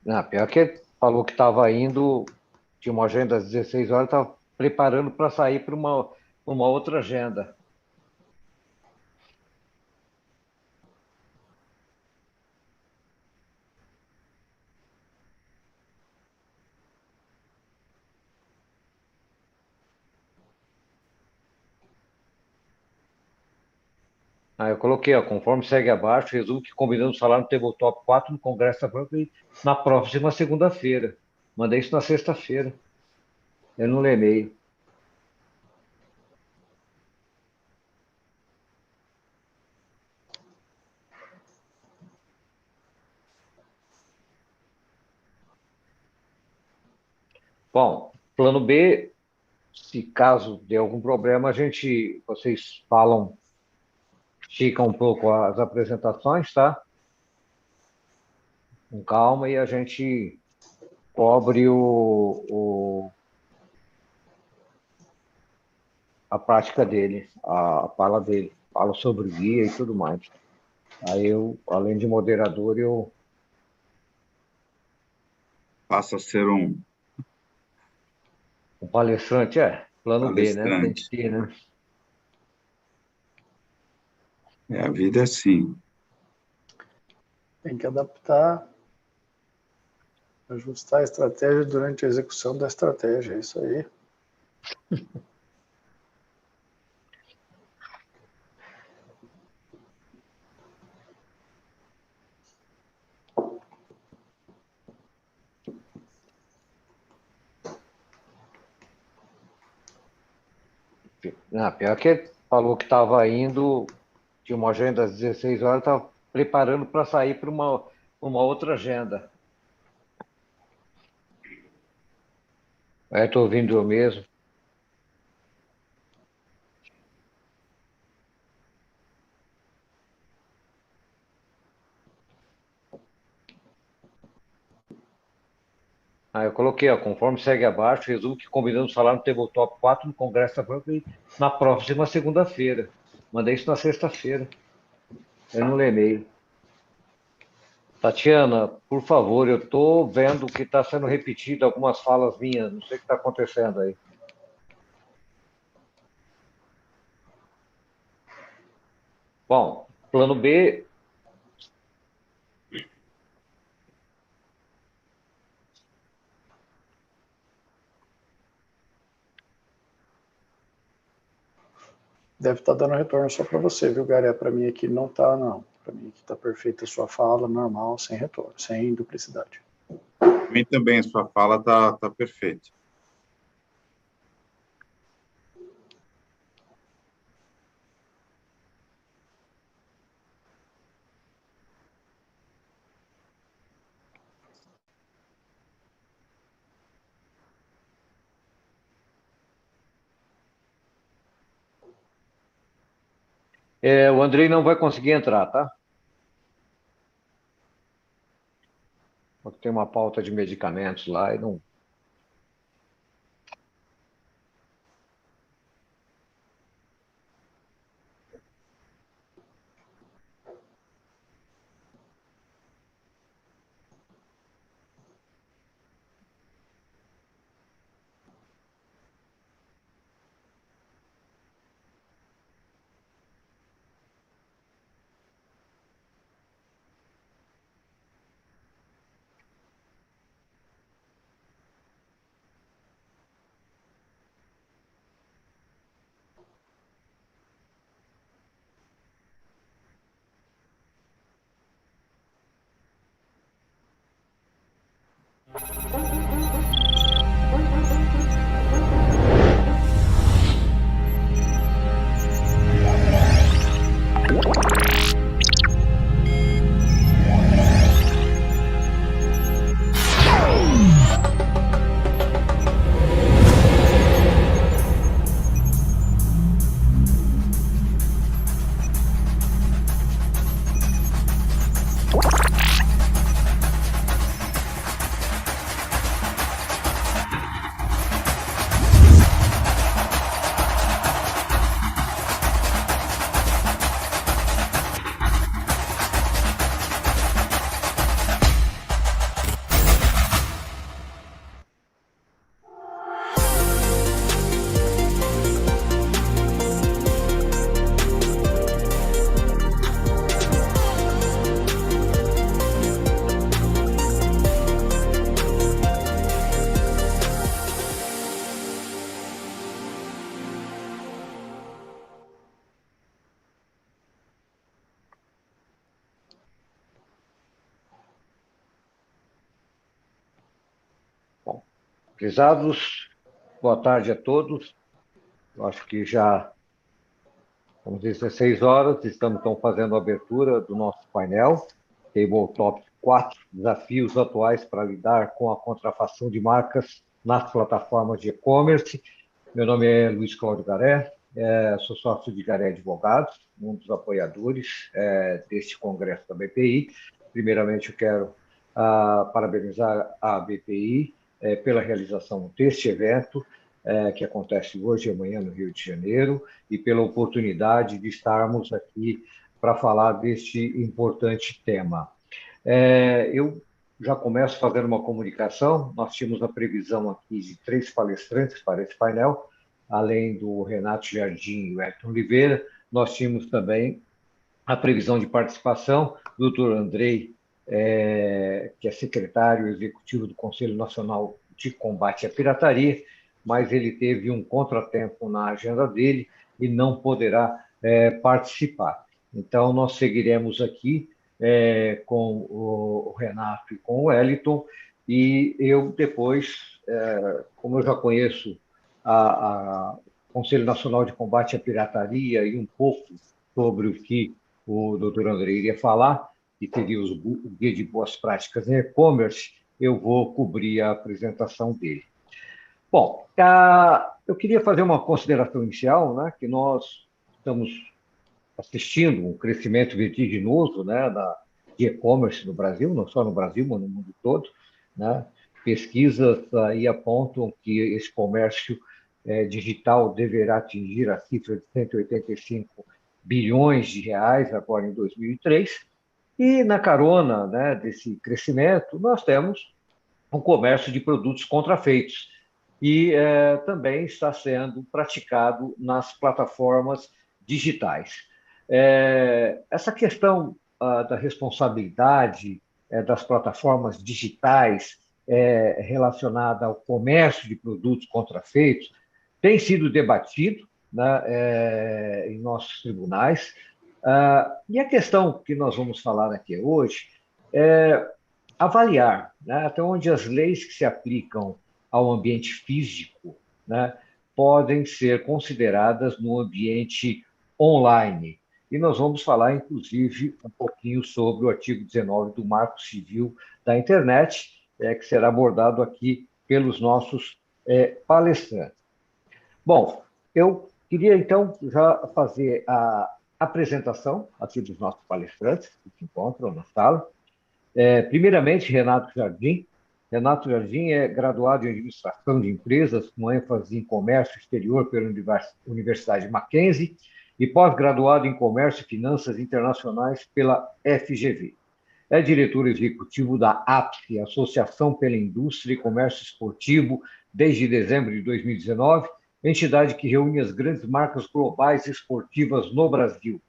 Não, pior que ele falou que estava indo, tinha uma agenda às 16 horas, estava preparando para sair para uma outra agenda. Aí eu coloquei, ó, conforme segue abaixo, resumo que combinamos falar no Tabletop 4 no Congresso da Franca e na próxima segunda-feira. Mandei isso na sexta-feira. Eu não leio e-mail. Bom, plano B, se caso dê algum problema, vocês falam, esticam um pouco as apresentações, tá? Com calma e a gente cobre a prática dele, a fala dele, fala sobre o guia e tudo mais. Aí eu, além de moderador, eu Passa a ser um palestrante, plano B, né? Tem que palestrante. ter, né? A vida é assim. Tem que adaptar, ajustar a estratégia durante a execução da estratégia, é isso aí. Não, pior que ele falou que estava indo, tinha uma agenda às 16 horas, estava preparando para sair para uma outra agenda. Aí estou ouvindo eu mesmo. Aí eu coloquei, ó, conforme segue abaixo, resumo que combinamos falar no Tabletop 4 no Congresso da Franca e na próxima segunda-feira. Mandei isso na sexta-feira. Eu não leio e-mail. Tatiana, por favor, eu estou vendo que está sendo repetido algumas falas minhas, não sei o que está acontecendo aí. Bom, plano B. Deve estar dando retorno só para você, viu, Garé? Para mim aqui não está, não. Para mim aqui está perfeita a sua fala, normal, sem retorno, sem duplicidade. Para mim também, a sua fala tá perfeita. O Andrei não vai conseguir entrar, tá? Porque tem uma pauta de medicamentos lá e não. Prezados, boa tarde a todos. Eu acho que já são 16 horas, estamos então fazendo a abertura do nosso painel, Tabletop 4, desafios atuais para lidar com a contrafação de marcas nas plataformas de e-commerce. Meu nome é Luiz Cláudio Garé, sou sócio de Garé Advogados, um dos apoiadores deste congresso da BPI. Primeiramente, eu quero parabenizar a BPI pela realização deste evento, que acontece hoje e amanhã no Rio de Janeiro, e pela oportunidade de estarmos aqui para falar deste importante tema. Eu já começo fazendo uma comunicação. Nós tínhamos a previsão aqui de 3 palestrantes para esse painel, além do Renato Jardim e o Elton Oliveira. Nós tínhamos também a previsão de participação do Dr. Andrei, que é secretário executivo do Conselho Nacional de Combate à Pirataria, mas ele teve um contratempo na agenda dele e não poderá participar. Então, nós seguiremos aqui com o Renato e com o Wellington, e eu depois, como eu já conheço o Conselho Nacional de Combate à Pirataria e um pouco sobre o que o doutor André iria falar, que teria o Guia de Boas Práticas em E-Commerce, eu vou cobrir a apresentação dele. Bom, eu queria fazer uma consideração inicial, né, que nós estamos assistindo um crescimento vertiginoso, né, de e-commerce no Brasil, não só no Brasil, mas no mundo todo, né? Pesquisas aí apontam que esse comércio digital deverá atingir a cifra de 185 bilhões de reais agora em 2003, e na carona, né, desse crescimento nós temos um comércio de produtos contrafeitos, e também está sendo praticado nas plataformas digitais. Essa questão da responsabilidade das plataformas digitais relacionada ao comércio de produtos contrafeitos tem sido debatido, né, em nossos tribunais. E a questão que nós vamos falar aqui hoje é avaliar, né, até onde as leis que se aplicam ao ambiente físico, né, podem ser consideradas no ambiente online. E nós vamos falar, inclusive, um pouquinho sobre o artigo 19 do Marco Civil da Internet, que será abordado aqui pelos nossos palestrantes. Bom, eu queria, então, já fazer a apresentação aqui dos nossos palestrantes que se encontram na sala. Primeiramente, Renato Jardim. Renato Jardim é graduado em Administração de Empresas, com ênfase em Comércio Exterior pela Universidade Mackenzie, e pós-graduado em Comércio e Finanças Internacionais pela FGV. É diretor executivo da APSE, Associação pela Indústria e Comércio Esportivo, desde dezembro de 2019, entidade que reúne as grandes marcas globais esportivas no Brasil.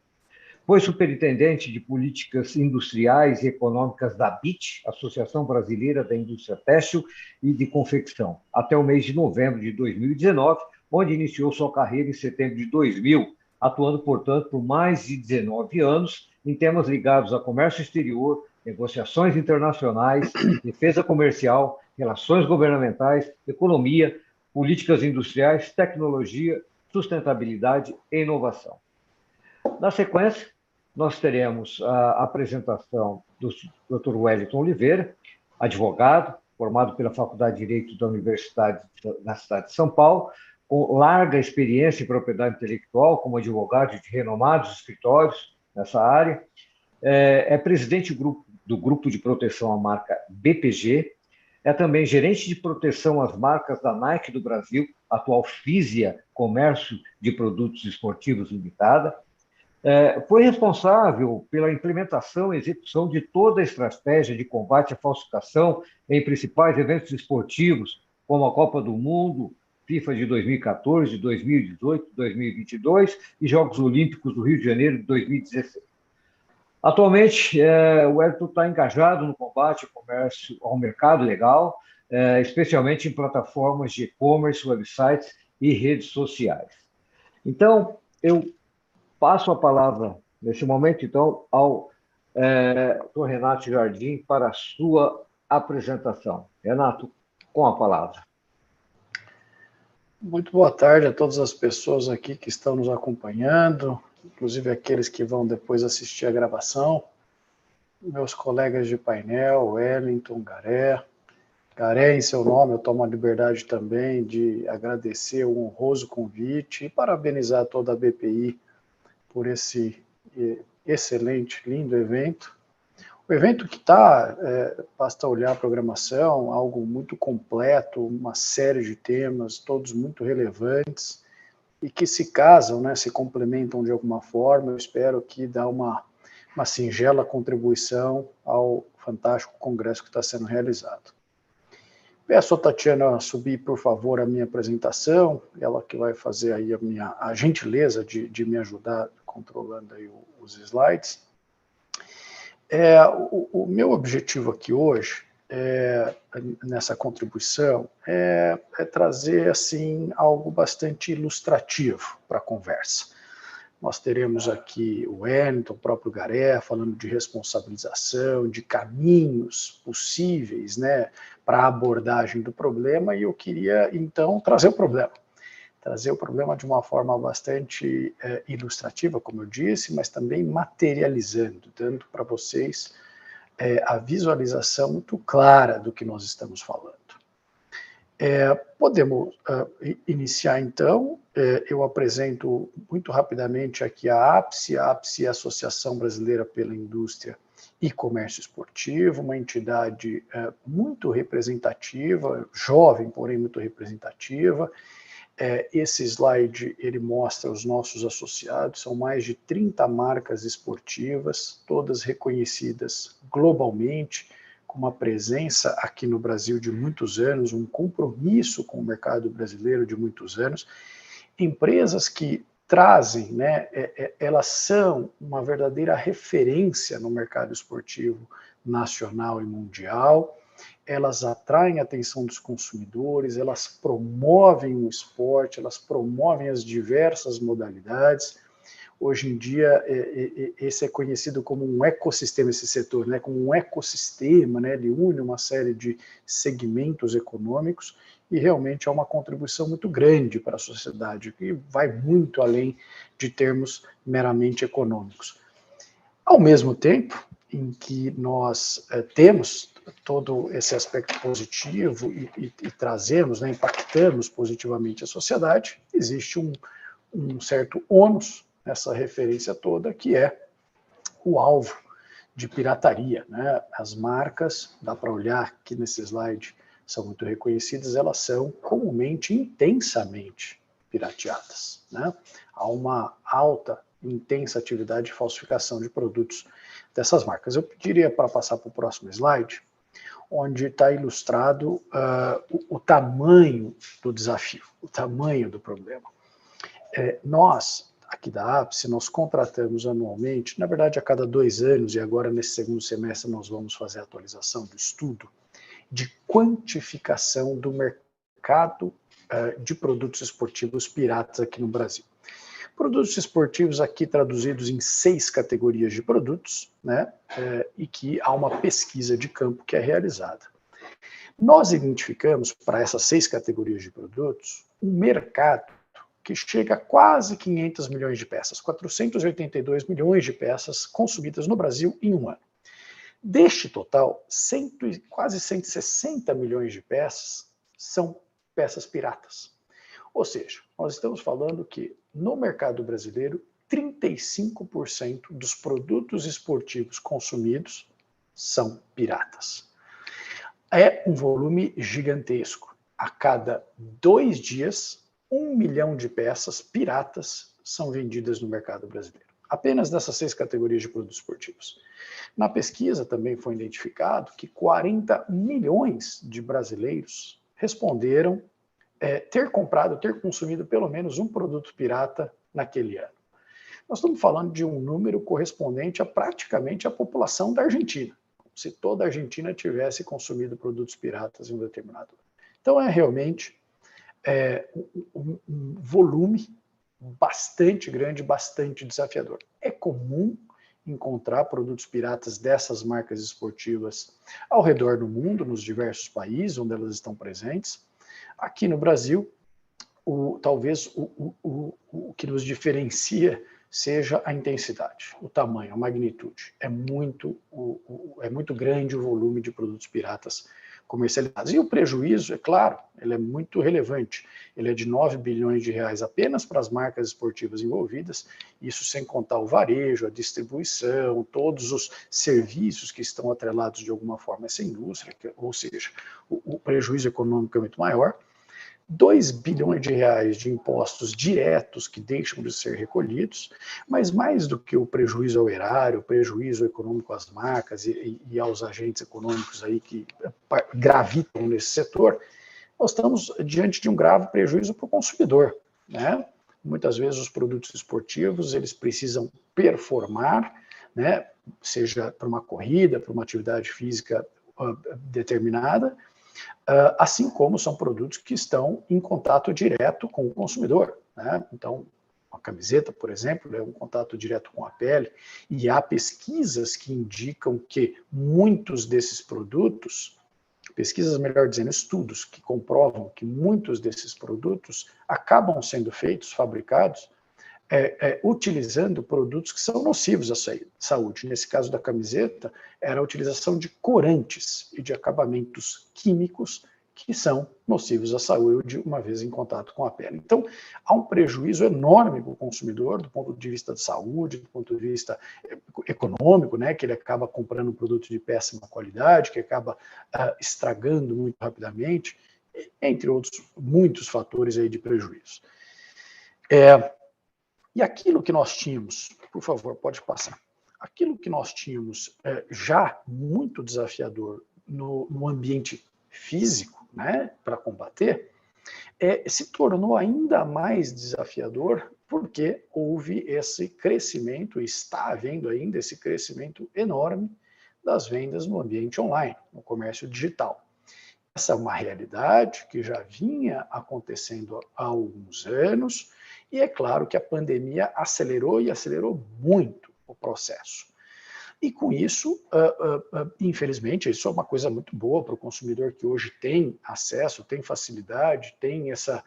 Foi superintendente de políticas industriais e econômicas da ABIT, Associação Brasileira da Indústria Têxtil e de Confecção, até o mês de novembro de 2019, onde iniciou sua carreira em setembro de 2000, atuando, portanto, por mais de 19 anos em temas ligados a comércio exterior, negociações internacionais, defesa comercial, relações governamentais, economia, políticas industriais, tecnologia, sustentabilidade e inovação. Na sequência, nós teremos a apresentação do Dr. Wellington Oliveira, advogado, formado pela Faculdade de Direito da Universidade da cidade de São Paulo, com larga experiência em propriedade intelectual, como advogado de renomados escritórios nessa área. É presidente do Grupo de Proteção à Marca BPG, é também gerente de proteção às marcas da Nike do Brasil, atual Fisia Comércio de Produtos Esportivos Limitada. Foi responsável pela implementação e execução de toda a estratégia de combate à falsificação em principais eventos esportivos, como a Copa do Mundo, FIFA de 2014, 2018, 2022 e Jogos Olímpicos do Rio de Janeiro de 2016. Atualmente, o Wellington está engajado no combate ao comércio, ao mercado legal, especialmente em plataformas de e-commerce, websites e redes sociais. Então, eu passo a palavra, nesse momento, então, ao Dr. Renato Jardim para a sua apresentação. Renato, com a palavra. Muito boa tarde a todas as pessoas aqui que estão nos acompanhando, inclusive aqueles que vão depois assistir a gravação, meus colegas de painel, Wellington, Garé. Garé, em seu nome, eu tomo a liberdade também de agradecer o honroso convite e parabenizar toda a BPI por esse excelente, lindo evento. O evento que está, basta olhar a programação, algo muito completo, uma série de temas, todos muito relevantes, e que se casam, né, se complementam de alguma forma. Eu espero que dá uma singela contribuição ao fantástico congresso que está sendo realizado. Peço a Tatiana a subir, por favor, a minha apresentação, ela que vai fazer aí a gentileza de me ajudar controlando aí os slides. O meu objetivo aqui hoje, nessa contribuição, é trazer assim, algo bastante ilustrativo para a conversa. Nós teremos aqui o Wellington, o próprio Garé, falando de responsabilização, de caminhos possíveis, né, para a abordagem do problema, e eu queria, então, trazer o problema de uma forma bastante ilustrativa, como eu disse, mas também materializando, dando para vocês a visualização muito clara do que nós estamos falando. Podemos iniciar, então. Eu apresento muito rapidamente aqui a APSE. A APSE é a Associação Brasileira pela Indústria e Comércio Esportivo, uma entidade muito representativa, jovem, porém muito representativa. Esse slide, ele mostra os nossos associados, são mais de 30 marcas esportivas, todas reconhecidas globalmente, com uma presença aqui no Brasil de muitos anos, um compromisso com o mercado brasileiro de muitos anos, empresas que trazem, né, elas são uma verdadeira referência no mercado esportivo nacional e mundial. Elas atraem a atenção dos consumidores, elas promovem o esporte, elas promovem as diversas modalidades. Hoje em dia, esse é conhecido como um ecossistema, esse setor, né, como um ecossistema, né, ele une uma série de segmentos econômicos e realmente é uma contribuição muito grande para a sociedade, que vai muito além de termos meramente econômicos. Ao mesmo tempo em que nós temos todo esse aspecto positivo e trazemos, né, impactamos positivamente a sociedade, existe um certo ônus nessa referência toda, que é o alvo de pirataria, né? As marcas, dá para olhar aqui nesse slide, são muito reconhecidas, elas são comumente intensamente pirateadas, né? Há uma alta, intensa atividade de falsificação de produtos dessas marcas. Eu pediria para passar para o próximo slide, onde está ilustrado o tamanho do desafio, o tamanho do problema. Nós, aqui da APSE, nós contratamos anualmente, na verdade a cada 2 anos, e agora nesse segundo semestre nós vamos fazer a atualização do estudo, de quantificação do mercado de produtos esportivos piratas aqui no Brasil. Produtos esportivos aqui traduzidos em 6 categorias de produtos, né, e que há uma pesquisa de campo que é realizada. Nós identificamos para essas 6 categorias de produtos um mercado que chega a quase 500 milhões de peças, 482 milhões de peças consumidas no Brasil em um ano. Deste total, quase 160 milhões de peças são peças piratas. Ou seja, nós estamos falando que no mercado brasileiro, 35% dos produtos esportivos consumidos são piratas. É um volume gigantesco. A cada 2 dias, 1 milhão de peças piratas são vendidas no mercado brasileiro. Apenas nessas 6 categorias de produtos esportivos. Na pesquisa também foi identificado que 40 milhões de brasileiros responderam ter comprado, ter consumido pelo menos um produto pirata naquele ano. Nós estamos falando de um número correspondente a praticamente a população da Argentina, se toda a Argentina tivesse consumido produtos piratas em um determinado ano. Então é realmente um volume bastante grande, bastante desafiador. É comum encontrar produtos piratas dessas marcas esportivas ao redor do mundo, nos diversos países onde elas estão presentes. Aqui no Brasil, talvez o que nos diferencia seja a intensidade, o tamanho, a magnitude. É muito grande o volume de produtos piratas comercializados. E o prejuízo, é claro, ele é muito relevante. Ele é de 9 bilhões de reais apenas para as marcas esportivas envolvidas, isso sem contar o varejo, a distribuição, todos os serviços que estão atrelados de alguma forma a essa indústria, ou seja, o prejuízo econômico é muito maior. 2 bilhões de reais de impostos diretos que deixam de ser recolhidos, mas mais do que o prejuízo ao erário, o prejuízo econômico às marcas e aos agentes econômicos aí que gravitam nesse setor, nós estamos diante de um grave prejuízo para o consumidor, né? Muitas vezes os produtos esportivos, eles precisam performar, né? Seja para uma corrida, para uma atividade física determinada, assim como são produtos que estão em contato direto com o consumidor, né? Então, a camiseta, por exemplo, é um contato direto com a pele, e há pesquisas que indicam que muitos desses produtos, pesquisas, melhor dizendo, estudos que comprovam que muitos desses produtos acabam sendo feitos, fabricados, utilizando produtos que são nocivos à saúde. Nesse caso da camiseta, era a utilização de corantes e de acabamentos químicos que são nocivos à saúde, uma vez em contato com a pele. Então, há um prejuízo enorme para o consumidor, do ponto de vista de saúde, do ponto de vista econômico, né, que ele acaba comprando um produto de péssima qualidade, que acaba estragando muito rapidamente, entre outros muitos fatores aí de prejuízo. E aquilo que nós tínhamos, por favor, pode passar, aquilo que nós tínhamos já muito desafiador no ambiente físico, né, para combater, se tornou ainda mais desafiador porque houve esse crescimento, está havendo ainda esse crescimento enorme das vendas no ambiente online, no comércio digital. Essa é uma realidade que já vinha acontecendo há alguns anos, e é claro que a pandemia acelerou e acelerou muito o processo. E com isso, infelizmente, isso é uma coisa muito boa para o consumidor que hoje tem acesso, tem facilidade, tem essa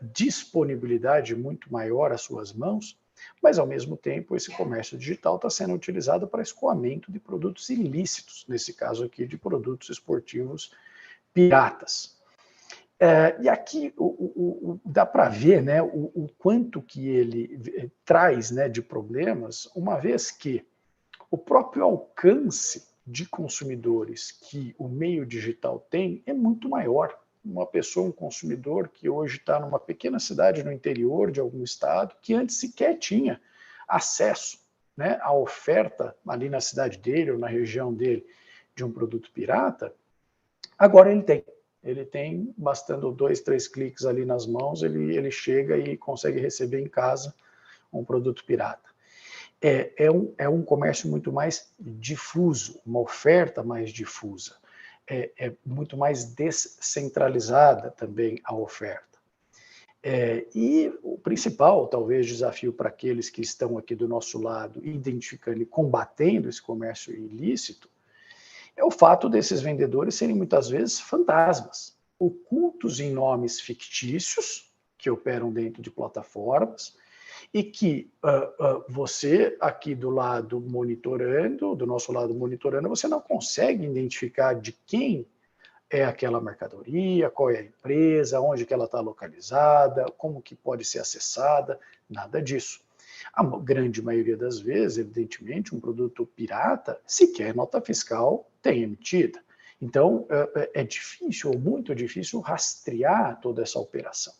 disponibilidade muito maior às suas mãos, mas ao mesmo tempo esse comércio digital está sendo utilizado para escoamento de produtos ilícitos, nesse caso aqui de produtos esportivos piratas. E aqui dá para ver, né, o quanto que ele traz, né, de problemas, uma vez que o próprio alcance de consumidores que o meio digital tem é muito maior. Uma pessoa, um consumidor que hoje está numa pequena cidade no interior de algum estado, que antes sequer tinha acesso, né, à oferta ali na cidade dele ou na região dele de um produto pirata, agora ele tem. Ele tem, bastando 2, 3 cliques ali nas mãos, ele chega e consegue receber em casa um produto pirata. É um comércio muito mais difuso, uma oferta mais difusa, é muito mais descentralizada também a oferta. E o principal, talvez, desafio para aqueles que estão aqui do nosso lado, identificando e combatendo esse comércio ilícito, é o fato desses vendedores serem muitas vezes fantasmas, ocultos em nomes fictícios, que operam dentro de plataformas, e que você aqui do lado monitorando, do nosso lado monitorando, você não consegue identificar de quem é aquela mercadoria, qual é a empresa, onde que ela está localizada, como que pode ser acessada, nada disso. A grande maioria das vezes, evidentemente, um produto pirata, sequer nota fiscal tem emitida. Então, é difícil, ou muito difícil, rastrear toda essa operação.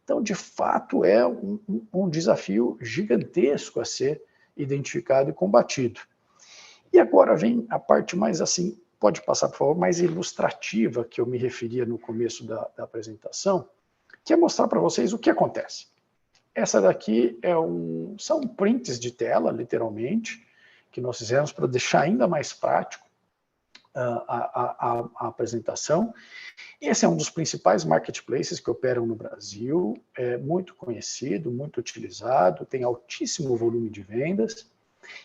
Então, de fato, é um desafio gigantesco a ser identificado e combatido. E agora vem a parte mais, assim, pode passar, por favor, mais ilustrativa, que eu me referia no começo da apresentação, que é mostrar para vocês o que acontece. Essa daqui são prints de tela, literalmente, que nós fizemos para deixar ainda mais prático a apresentação. Esse é um dos principais marketplaces que operam no Brasil, é muito conhecido, muito utilizado, tem altíssimo volume de vendas.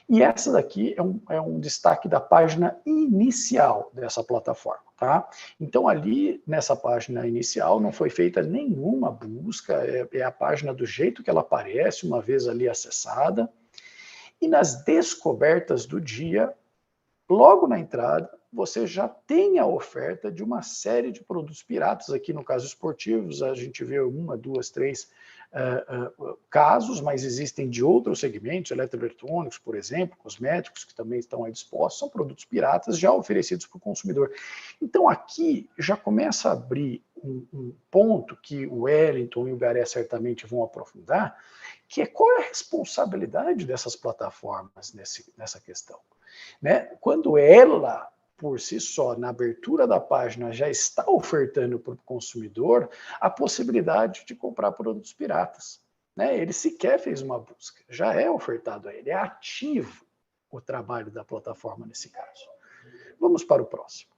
E essa daqui é um destaque da página inicial dessa plataforma. Tá? Então, ali, nessa página inicial, não foi feita nenhuma busca, é a página do jeito que ela aparece, uma vez ali acessada. E nas descobertas do dia, logo na entrada, você já tem a oferta de uma série de produtos piratas. Aqui, no caso esportivos, a gente vê 1, 2, 3 casos, mas existem de outros segmentos, eletroeletrônicos, por exemplo, cosméticos, que também estão aí dispostos, são produtos piratas já oferecidos para o consumidor. Então, aqui já começa a abrir um ponto que o Wellington e o Garé certamente vão aprofundar, que é qual é a responsabilidade dessas plataformas nessa questão. Né? Quando ela, por si só, na abertura da página, já está ofertando para o consumidor a possibilidade de comprar produtos piratas. Né? Ele sequer fez uma busca, já é ofertado a ele, é ativo o trabalho da plataforma nesse caso. Vamos para o próximo.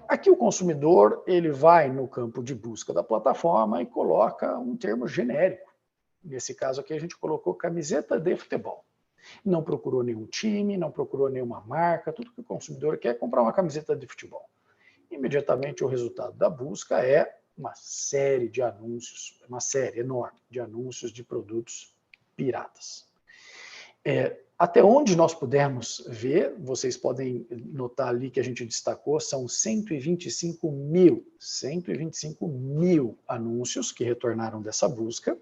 Aqui o consumidor ele vai no campo de busca da plataforma e coloca um termo genérico. Nesse caso aqui a gente colocou camiseta de futebol. Não procurou nenhum time, não procurou nenhuma marca, tudo que o consumidor quer é comprar uma camiseta de futebol. Imediatamente o resultado da busca é uma série de anúncios, uma série enorme de anúncios de produtos piratas. Até onde nós pudermos ver, vocês podem notar ali que a gente destacou, são 125 mil anúncios que retornaram dessa busca.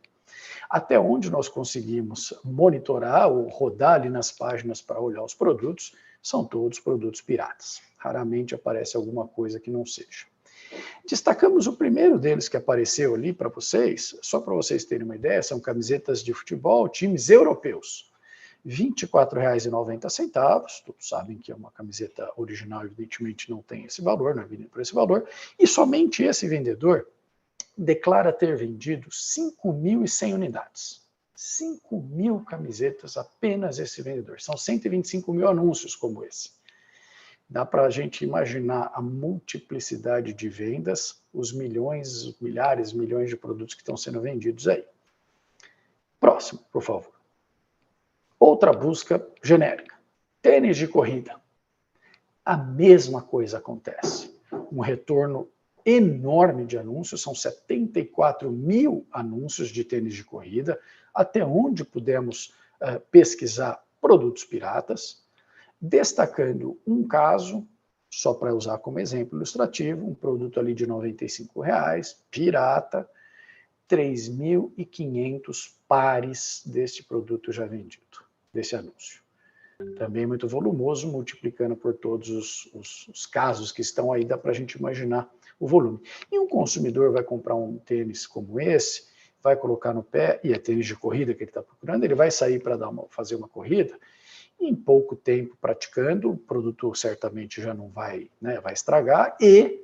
Até onde nós conseguimos monitorar ou rodar ali nas páginas para olhar os produtos, são todos produtos piratas. Raramente aparece alguma coisa que não seja. Destacamos o primeiro deles que apareceu ali para vocês, só para vocês terem uma ideia, são camisetas de futebol, times europeus. R$ 24,90, todos sabem que é uma camiseta original, evidentemente não tem esse valor, não é vendido por esse valor, e somente esse vendedor declara ter vendido 5.100 unidades. 5.000 camisetas, apenas esse vendedor. São 125 mil anúncios como esse. Dá para a gente imaginar a multiplicidade de vendas, os milhões, os milhares, milhões de produtos que estão sendo vendidos aí. Próximo, por favor. Outra busca genérica. Tênis de corrida. A mesma coisa acontece. Um retorno enorme de anúncios, são 74 mil anúncios de tênis de corrida, até onde pudemos pesquisar produtos piratas, destacando um caso, só para usar como exemplo ilustrativo, um produto ali de R$ 95,00, pirata, 3.500 pares deste produto já vendido, desse anúncio. Também muito volumoso, multiplicando por todos os casos que estão aí, dá para a gente imaginar o volume. E um consumidor vai comprar um tênis como esse, vai colocar no pé, e é tênis de corrida que ele está procurando, ele vai sair para fazer uma corrida, e em pouco tempo praticando, o produto certamente já não vai, né, vai estragar, e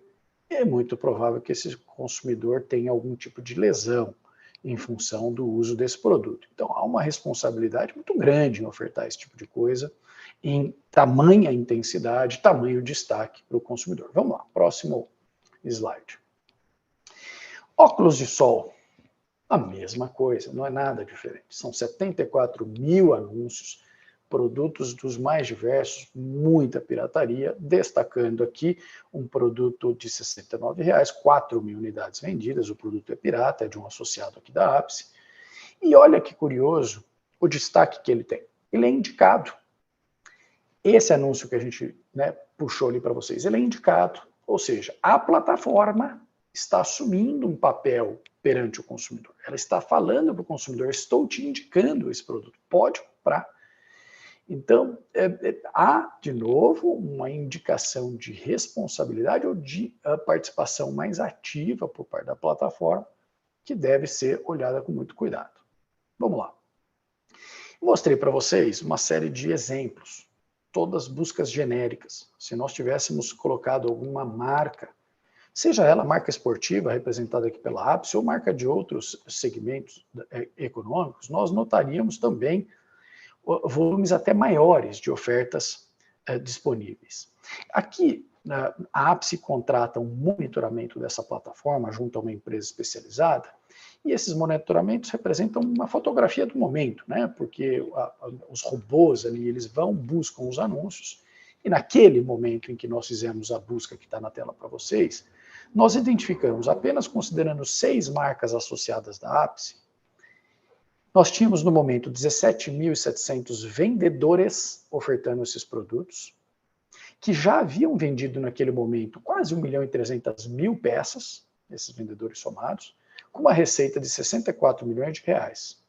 é muito provável que esse consumidor tenha algum tipo de lesão em função do uso desse produto. Então, há uma responsabilidade muito grande em ofertar esse tipo de coisa, em tamanha intensidade, tamanho destaque para o consumidor. Vamos lá, próximo slide. Óculos de sol, a mesma coisa, não é nada diferente. São 74 mil anúncios, produtos dos mais diversos, muita pirataria, destacando aqui um produto de R$ 69,00, 4.000 unidades vendidas, o produto é pirata, é de um associado aqui da Ápice. E olha que curioso o destaque que ele tem. Ele é indicado. Esse anúncio que a gente, né, puxou ali para vocês, ele é indicado, ou seja, a plataforma está assumindo um papel perante o consumidor. Ela está falando para o consumidor, estou te indicando esse produto, pode comprar. Então, há, de novo, uma indicação de responsabilidade ou de participação mais ativa por parte da plataforma, que deve ser olhada com muito cuidado. Vamos lá. Mostrei para vocês uma série de exemplos, todas buscas genéricas. Se nós tivéssemos colocado alguma marca, seja ela marca esportiva, representada aqui pela Ápice, ou marca de outros segmentos econômicos, nós notaríamos também volumes até maiores de ofertas disponíveis. Aqui, a Ápice contrata um monitoramento dessa plataforma junto a uma empresa especializada, e esses monitoramentos representam uma fotografia do momento, né? Porque os robôs ali, eles buscam os anúncios, E naquele momento em que nós fizemos a busca que está na tela para vocês, nós identificamos, apenas considerando 6 marcas associadas da Ápice, nós tínhamos no momento 17.700 vendedores ofertando esses produtos, que já haviam vendido naquele momento quase 1.300.000 peças, esses vendedores somados, com uma receita de 64 milhões de reais.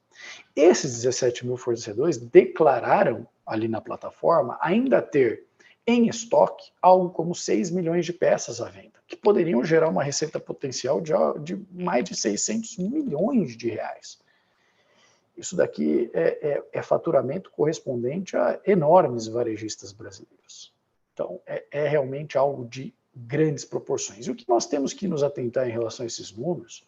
Esses 17 mil fornecedores declararam ali na plataforma ainda ter em estoque algo como 6 milhões de peças à venda, que poderiam gerar uma receita potencial de mais de 600 milhões de reais. Isso daqui é faturamento correspondente a enormes varejistas brasileiros. Então, é realmente algo de grandes proporções. E o que nós temos que nos atentar em relação a esses números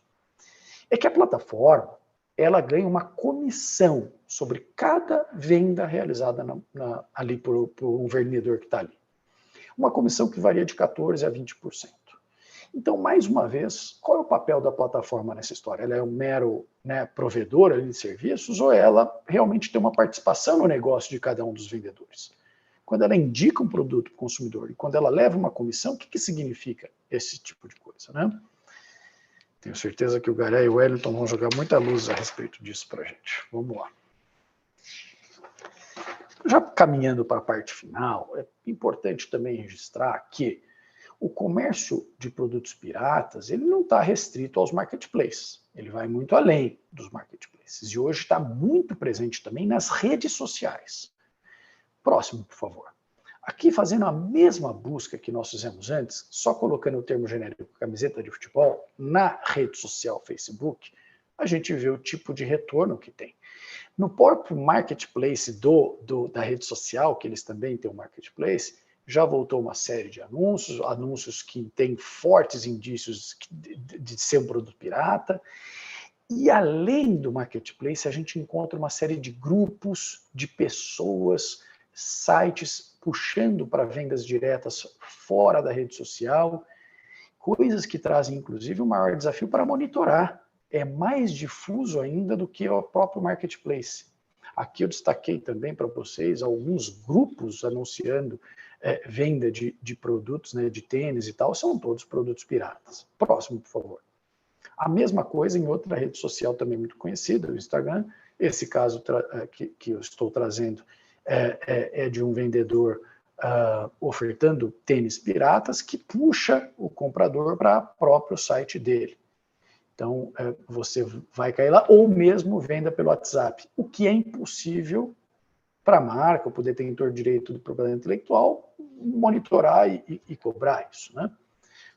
é que a plataforma ela ganha uma comissão sobre cada venda realizada ali por um vendedor que está ali. Uma comissão que varia de 14% a 20%. Então, mais uma vez, qual é o papel da plataforma nessa história? Ela é um mero provedor ali de serviços ou ela realmente tem uma participação no negócio de cada um dos vendedores? Quando ela indica um produto para o consumidor e quando ela leva uma comissão, o que significa esse tipo de coisa, né? Tenho certeza que o Garé e o Wellington vão jogar muita luz a respeito disso para a gente. Vamos lá. Já caminhando para a parte final, é importante também registrar que o comércio de produtos piratas ele não está restrito aos marketplaces. Ele vai muito além dos marketplaces. E hoje está muito presente também nas redes sociais. Próximo, por favor. Aqui, fazendo a mesma busca que nós fizemos antes, só colocando o termo genérico camiseta de futebol, na rede social Facebook, a gente vê o tipo de retorno que tem. No próprio marketplace da rede social, que eles também têm um marketplace, já voltou uma série de anúncios, anúncios que têm fortes indícios de ser um produto pirata. E além do marketplace, a gente encontra uma série de grupos, de pessoas, sites puxando para vendas diretas fora da rede social, coisas que trazem, inclusive, um maior desafio para monitorar. É mais difuso ainda do que o próprio marketplace. Aqui eu destaquei também para vocês alguns grupos anunciando venda de produtos, de tênis e tal, são todos produtos piratas. Próximo, por favor. A mesma coisa em outra rede social também muito conhecida, o Instagram. Esse caso que eu estou trazendo é de um vendedor ofertando tênis piratas que puxa o comprador para o próprio site dele. Então, você vai cair lá, ou mesmo venda pelo WhatsApp, o que é impossível para a marca, o poder detentor de direito de propriedade intelectual, monitorar e cobrar isso, né?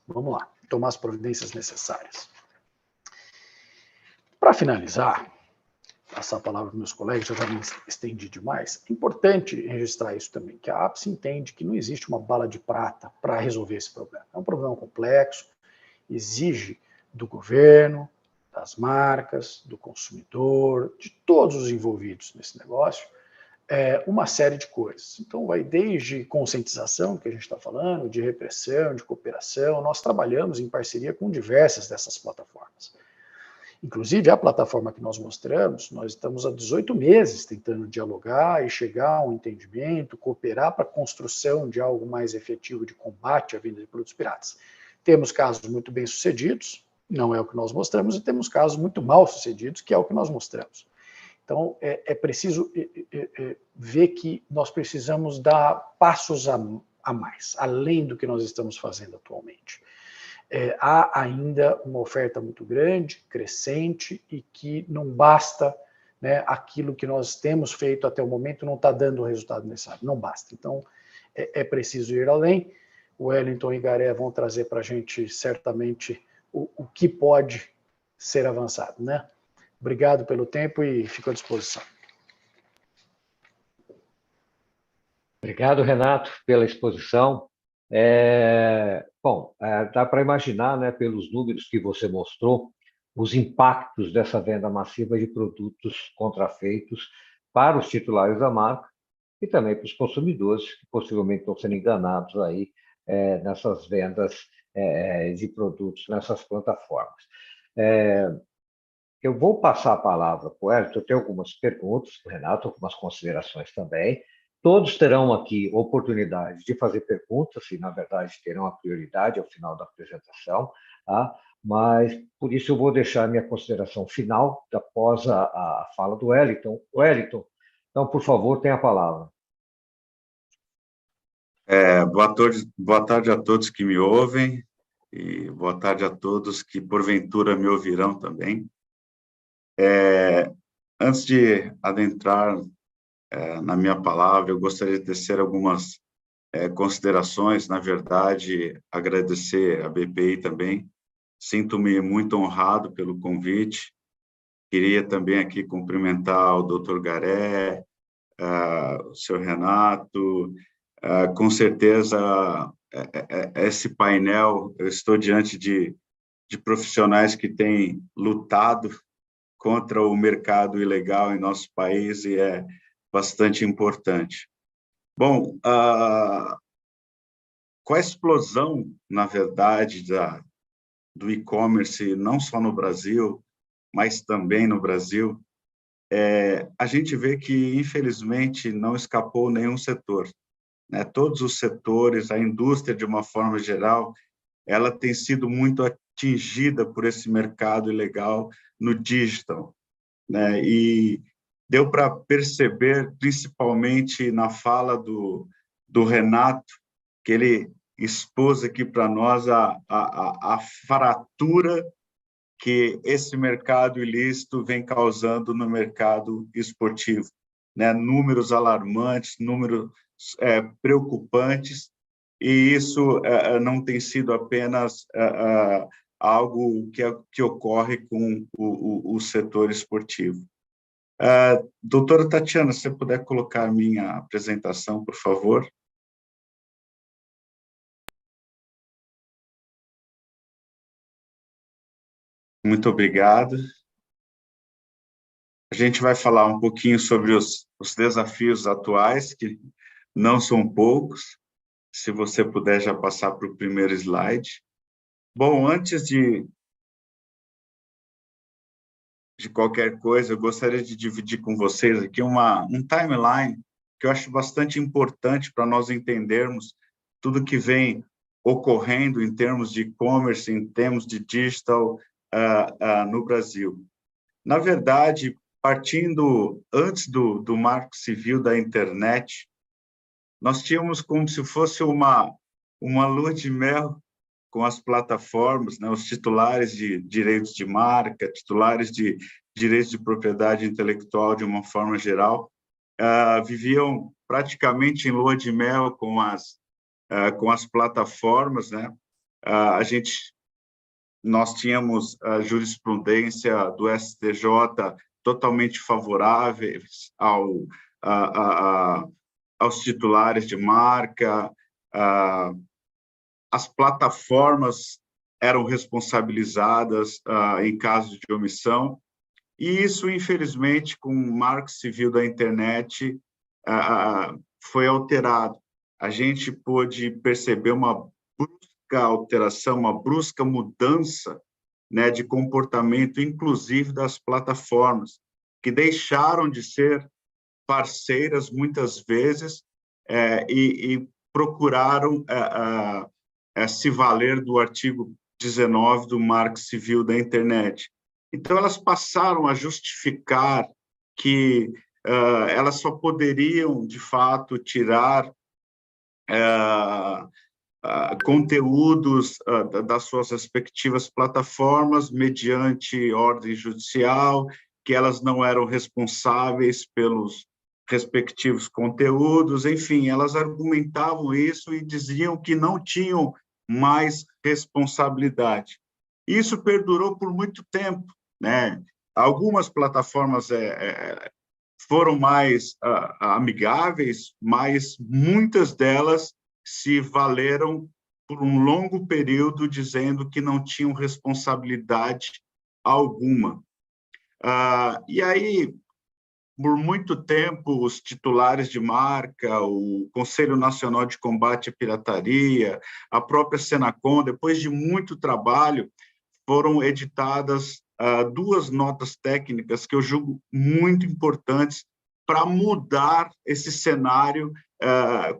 Vamos lá, tomar as providências necessárias. Para finalizar, passar a palavra para meus colegas, já me estendi demais, é importante registrar isso também, que a Ápice entende que não existe uma bala de prata para resolver esse problema. É um problema complexo, exige do governo, das marcas, do consumidor, de todos os envolvidos nesse negócio, uma série de coisas. Então, vai desde conscientização, que a gente está falando, de repressão, de cooperação. Nós trabalhamos em parceria com diversas dessas plataformas. Inclusive, a plataforma que nós mostramos, nós estamos há 18 meses tentando dialogar e chegar a um entendimento, cooperar para a construção de algo mais efetivo de combate à venda de produtos piratas. Temos casos muito bem-sucedidos, não é o que nós mostramos, e temos casos muito mal-sucedidos, que é o que nós mostramos. Então, é preciso ver que nós precisamos dar passos a mais, além do que nós estamos fazendo atualmente. Há ainda uma oferta muito grande, crescente, e que não basta, aquilo que nós temos feito até o momento não está dando o resultado necessário, não basta. Então, é preciso ir além. O Wellington e Garé vão trazer para a gente, certamente, o que pode ser avançado, né? Obrigado pelo tempo e fico à disposição. Obrigado, Renato, pela exposição. Bom, dá para imaginar, pelos números que você mostrou, os impactos dessa venda massiva de produtos contrafeitos para os titulares da marca e também para os consumidores que possivelmente estão sendo enganados aí nessas vendas de produtos nessas plataformas. Eu vou passar a palavra para o Wellington, eu tenho algumas perguntas, Renato, algumas considerações também, Todos terão aqui oportunidade de fazer perguntas, e, na verdade, terão a prioridade ao final da apresentação, tá? Mas, por isso, eu vou deixar a minha consideração final após a fala do Wellington. Wellington, então, por favor, tenha a palavra. Boa tarde a todos que me ouvem e boa tarde a todos que, porventura, me ouvirão também. Antes de adentrar na minha palavra, eu gostaria de tecer algumas considerações, na verdade, agradecer a BPI também. Sinto-me muito honrado pelo convite. Queria também aqui cumprimentar o Dr. Garé, o senhor Renato. Com certeza, esse painel, eu estou diante de profissionais que têm lutado contra o mercado ilegal em nosso país e é bastante importante. Bom, com a explosão, na verdade, do e-commerce, não só no Brasil, mas também no Brasil, a gente vê que, infelizmente, não escapou nenhum setor, né? Todos os setores, a indústria, de uma forma geral, ela tem sido muito atingida por esse mercado ilegal no digital, né? E deu para perceber, principalmente na fala do Renato, que ele expôs aqui para nós a fratura que esse mercado ilícito vem causando no mercado esportivo, né? Números alarmantes, números preocupantes, e isso não tem sido apenas algo que ocorre com o setor esportivo. Doutora Tatiana, se você puder colocar a minha apresentação, por favor. Muito obrigado. A gente vai falar um pouquinho sobre os desafios atuais, que não são poucos. Se você puder já passar para o primeiro slide. Bom, antes de qualquer coisa, eu gostaria de dividir com vocês aqui um timeline que eu acho bastante importante para nós entendermos tudo que vem ocorrendo em termos de e-commerce, em termos de digital no Brasil. Na verdade, partindo antes do Marco Civil da internet, nós tínhamos como se fosse uma lua de mel com as plataformas, né? Os titulares de direitos de marca, titulares de direitos de propriedade intelectual, de uma forma geral, viviam praticamente em lua de mel com as plataformas, né? Nós tínhamos a jurisprudência do STJ totalmente favoráveis aos titulares de marca, as plataformas eram responsabilizadas em caso de omissão, e isso, infelizmente, com o Marco Civil da internet, foi alterado. A gente pôde perceber uma brusca alteração, uma brusca mudança, né, de comportamento, inclusive das plataformas, que deixaram de ser parceiras, muitas vezes, e procuraram se valer do artigo 19 do Marco Civil da internet. Então, elas passaram a justificar que elas só poderiam, de fato, tirar conteúdos das suas respectivas plataformas mediante ordem judicial, que elas não eram responsáveis pelos respectivos conteúdos, enfim, elas argumentavam isso e diziam que não tinham mais responsabilidade. Isso perdurou por muito tempo, né? Algumas plataformas foram mais amigáveis, mas muitas delas se valeram por um longo período dizendo que não tinham responsabilidade alguma. E aí, por muito tempo, os titulares de marca, o Conselho Nacional de Combate à Pirataria, a própria Senacom, depois de muito trabalho, foram editadas duas notas técnicas que eu julgo muito importantes para mudar esse cenário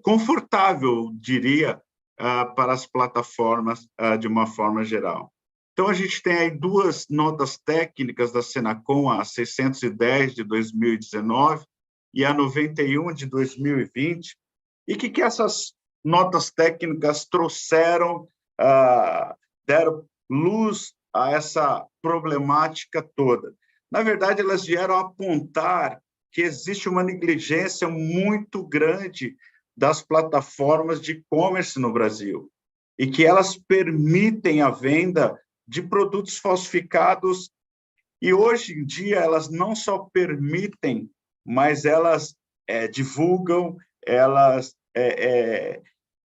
confortável, diria, para as plataformas de uma forma geral. Então, a gente tem aí duas notas técnicas da Senacom, a 610 de 2019 e a 91 de 2020. E o que essas notas técnicas trouxeram, deram luz a essa problemática toda? Na verdade, elas vieram apontar que existe uma negligência muito grande das plataformas de e-commerce no Brasil e que elas permitem a venda de produtos falsificados e, hoje em dia, elas não só permitem, mas elas divulgam, elas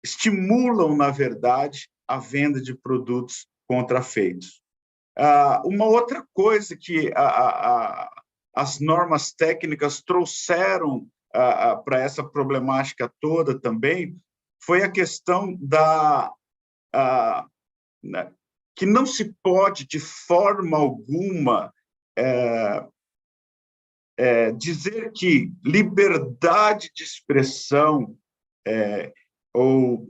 estimulam, na verdade, a venda de produtos contrafeitos. Uma outra coisa que as normas técnicas trouxeram para essa problemática toda também foi a questão que não se pode, de forma alguma, dizer que liberdade de expressão ou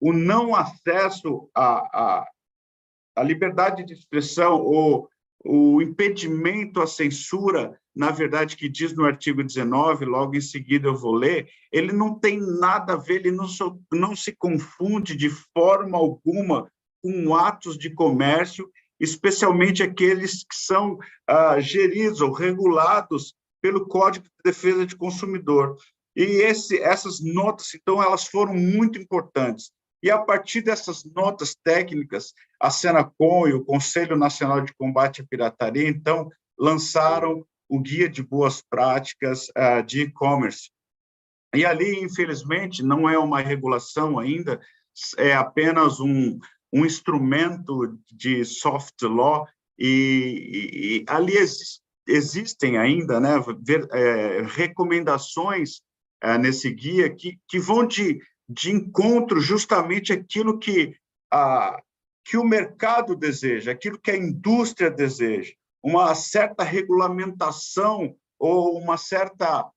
o não acesso à liberdade de expressão ou o impedimento à censura, na verdade, que diz no artigo 19, logo em seguida eu vou ler, ele não tem nada a ver, ele não se confunde de forma alguma com atos de comércio, especialmente aqueles que são geridos ou regulados pelo Código de Defesa do Consumidor. E essas notas, então, elas foram muito importantes. E, a partir dessas notas técnicas, a Senacom e o Conselho Nacional de Combate à Pirataria, então, lançaram o Guia de Boas Práticas de E-Commerce. E ali, infelizmente, não é uma regulação ainda, é apenas um instrumento de soft law, e ali existem ainda, né, recomendações nesse guia que vão de encontro justamente aquilo que o mercado deseja, aquilo que a indústria deseja, uma certa regulamentação ou uma certa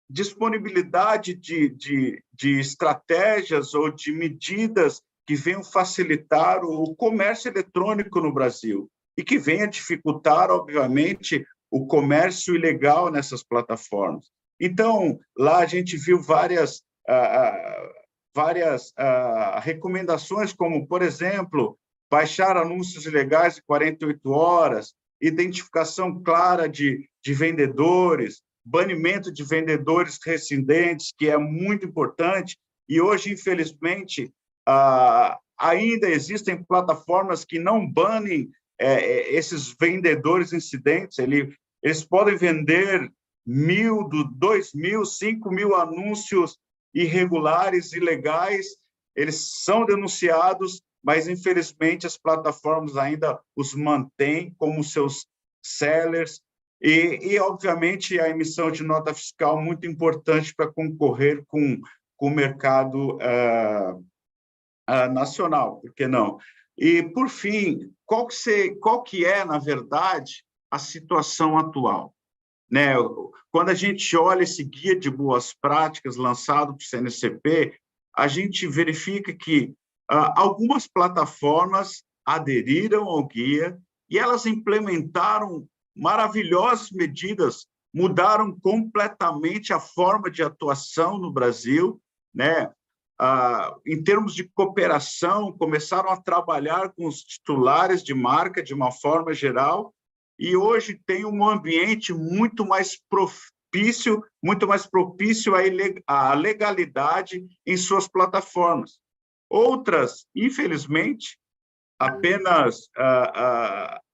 disponibilidade de estratégias ou de medidas que venham facilitar o comércio eletrônico no Brasil e que venha dificultar, obviamente, o comércio ilegal nessas plataformas. Então, lá a gente viu várias recomendações, como, por exemplo, baixar anúncios ilegais em 48 horas, identificação clara de vendedores, banimento de vendedores rescindentes, que é muito importante, e hoje, infelizmente, ainda existem plataformas que não banem esses vendedores incidentes, eles podem vender 1.000, 2.000, 5.000 anúncios irregulares, ilegais, eles são denunciados, mas, infelizmente, as plataformas ainda os mantêm como seus sellers, e obviamente, a emissão de nota fiscal muito importante para concorrer com o mercado nacional, por que não? E, por fim, qual que é, na verdade, a situação atual? Né? Quando a gente olha esse guia de boas práticas lançado para o CNCP, a gente verifica que algumas plataformas aderiram ao guia e elas implementaram maravilhosas medidas, mudaram completamente a forma de atuação no Brasil, né? Em termos de cooperação, começaram a trabalhar com os titulares de marca de uma forma geral, e hoje tem um ambiente muito mais propício à legalidade em suas plataformas. Outras, infelizmente, apenas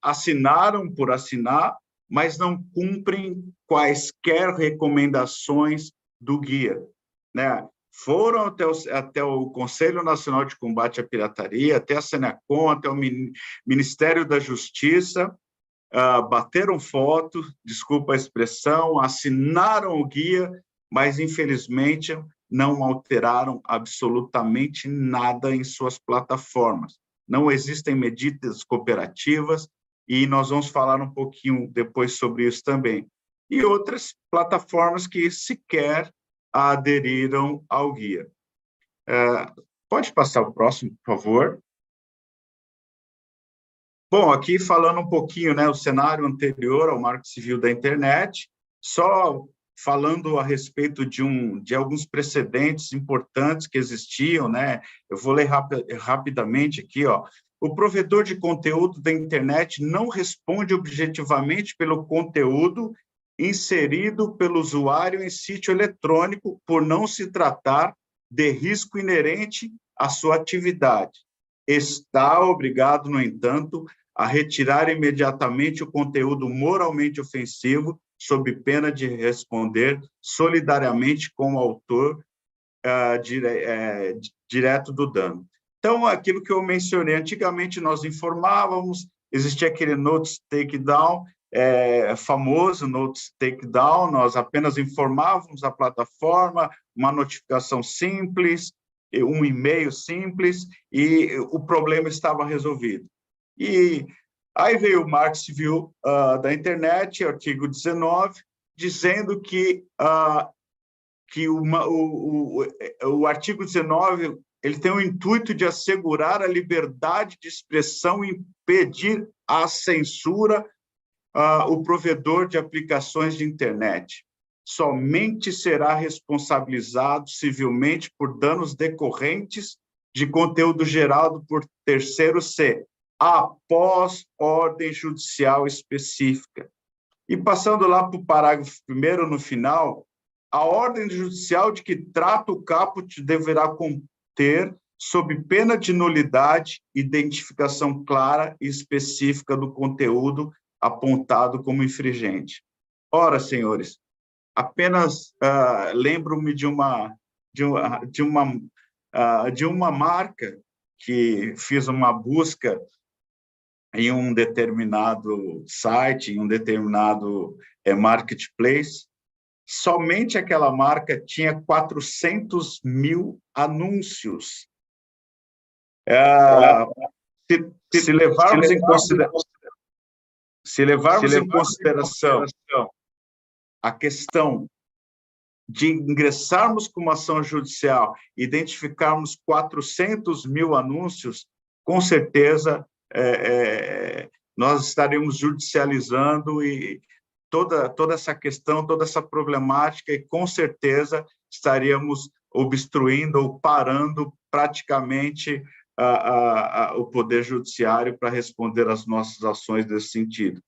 assinaram por assinar, mas não cumprem quaisquer recomendações do guia, né? Foram até o Conselho Nacional de Combate à Pirataria, até a Senacom, até o Ministério da Justiça, bateram foto, desculpa a expressão, assinaram o guia, mas, infelizmente, não alteraram absolutamente nada em suas plataformas. Não existem medidas cooperativas, e nós vamos falar um pouquinho depois sobre isso também. E outras plataformas que sequer aderiram ao guia. Pode passar o próximo, por favor? Bom, aqui falando um pouquinho, né, o cenário anterior ao Marco Civil da Internet, só falando a respeito de alguns precedentes importantes que existiam, né? Eu vou ler rapidamente aqui, ó. O provedor de conteúdo da internet não responde objetivamente pelo conteúdo inserido pelo usuário em sítio eletrônico por não se tratar de risco inerente à sua atividade. Está obrigado, no entanto, a retirar imediatamente o conteúdo moralmente ofensivo, sob pena de responder solidariamente com o autor direto do dano. Então, aquilo que eu mencionei, antigamente nós informávamos, existia aquele Notice Takedown, famoso Notice Takedown, nós apenas informávamos a plataforma, uma notificação simples, um e-mail simples, e o problema estava resolvido. E aí veio o Marco Civil da Internet, artigo 19, dizendo que o artigo 19 ele tem o intuito de assegurar a liberdade de expressão e impedir a censura o provedor de aplicações de internet. Somente será responsabilizado civilmente por danos decorrentes de conteúdo gerado por terceiro se após ordem judicial específica. E passando lá para o parágrafo 1º, no final, a ordem judicial de que trata o caput deverá conter, sob pena de nulidade, identificação clara e específica do conteúdo apontado como infringente. Ora, senhores, apenas lembro-me de uma marca que fiz uma busca em um determinado site, em um determinado marketplace. Somente aquela marca tinha 400 mil anúncicios. Se levarmos em consideração a questão de ingressarmos com uma ação judicial, identificarmos 400 mil anúncios, com certeza nós estaremos judicializando e toda essa questão, toda essa problemática, e com certeza estaríamos obstruindo ou parando praticamente o Poder Judiciário para responder às nossas ações nesse sentido.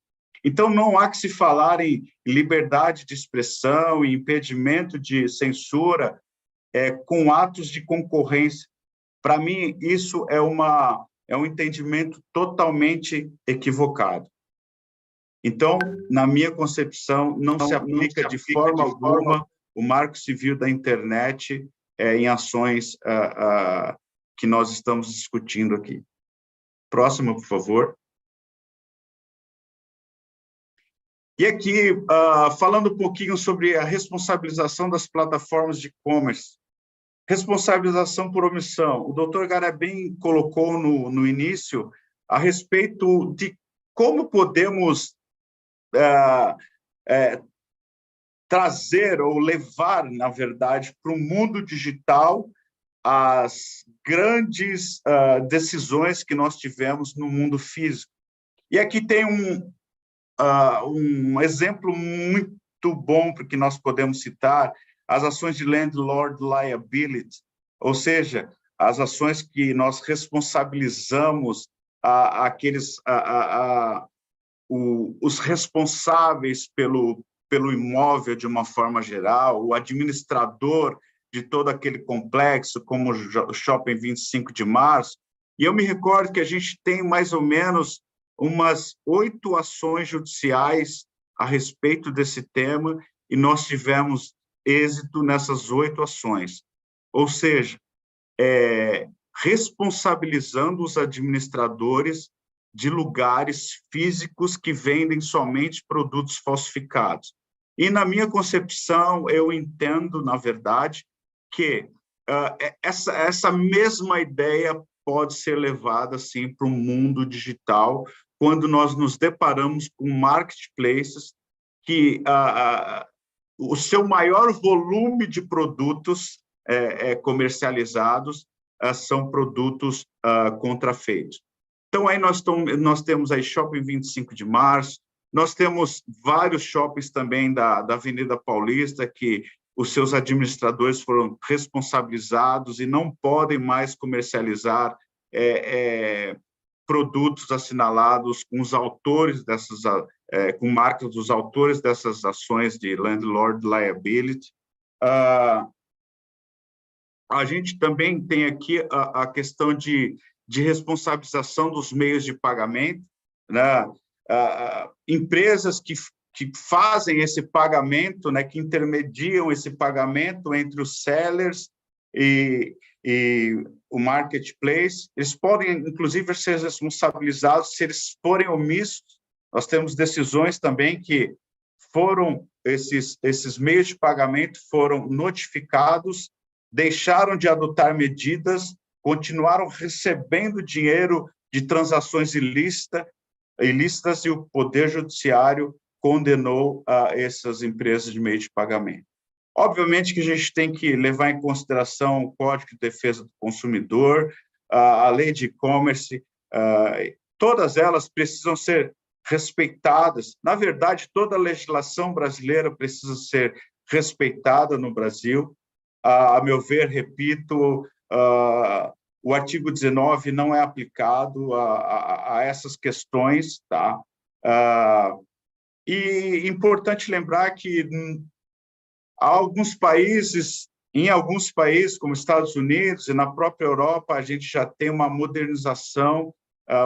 Então, não há que se falar em liberdade de expressão e impedimento de censura com atos de concorrência. Para mim, isso é um entendimento totalmente equivocado. Então, na minha concepção, não se aplica de forma alguma o Marco Civil da Internet em ações que nós estamos discutindo aqui. Próximo, por favor. E aqui, falando um pouquinho sobre a responsabilização das plataformas de e-commerce. Responsabilização por omissão. O doutor Garabim colocou no início a respeito de como podemos trazer ou levar, na verdade, para o mundo digital as grandes decisões que nós tivemos no mundo físico. E aqui tem um exemplo muito bom que nós podemos citar, as ações de landlord liability, ou seja, as ações que nós responsabilizamos os responsáveis pelo imóvel de uma forma geral, o administrador de todo aquele complexo, como o Shopping 25 de Março. E eu me recordo que a gente tem mais ou menos umas 8 ações judiciais a respeito desse tema, e nós tivemos êxito nessas 8 ações. Ou seja, responsabilizando os administradores de lugares físicos que vendem somente produtos falsificados. E, na minha concepção, eu entendo, na verdade, que essa mesma ideia pode ser levada, sim, para o mundo digital, quando nós nos deparamos com marketplaces que o seu maior volume de produtos comercializados são produtos contrafeitos. Então, aí nós temos aí Shopping 25 de Março, nós temos vários shoppings também da Avenida Paulista, que os seus administradores foram responsabilizados e não podem mais comercializar produtos assinalados com os autores dessas, com marcas dos autores dessas ações de landlord liability. A gente também tem aqui a questão de responsabilização dos meios de pagamento, né? Empresas que fazem esse pagamento, né, que intermediam esse pagamento entre os sellers e o marketplace, eles podem, inclusive, ser responsabilizados se eles forem omissos. Nós temos decisões também que foram, esses meios de pagamento foram notificados, deixaram de adotar medidas, continuaram recebendo dinheiro de transações ilícitas e o Poder Judiciário condenou essas empresas de meio de pagamento. Obviamente que a gente tem que levar em consideração o Código de Defesa do Consumidor, a lei de e-commerce, todas elas precisam ser respeitadas. Na verdade, toda a legislação brasileira precisa ser respeitada no Brasil. A meu ver, repito, o artigo 19 não é aplicado a essas questões, tá? E importante lembrar que em alguns países, como Estados Unidos e na própria Europa, a gente já tem uma modernização,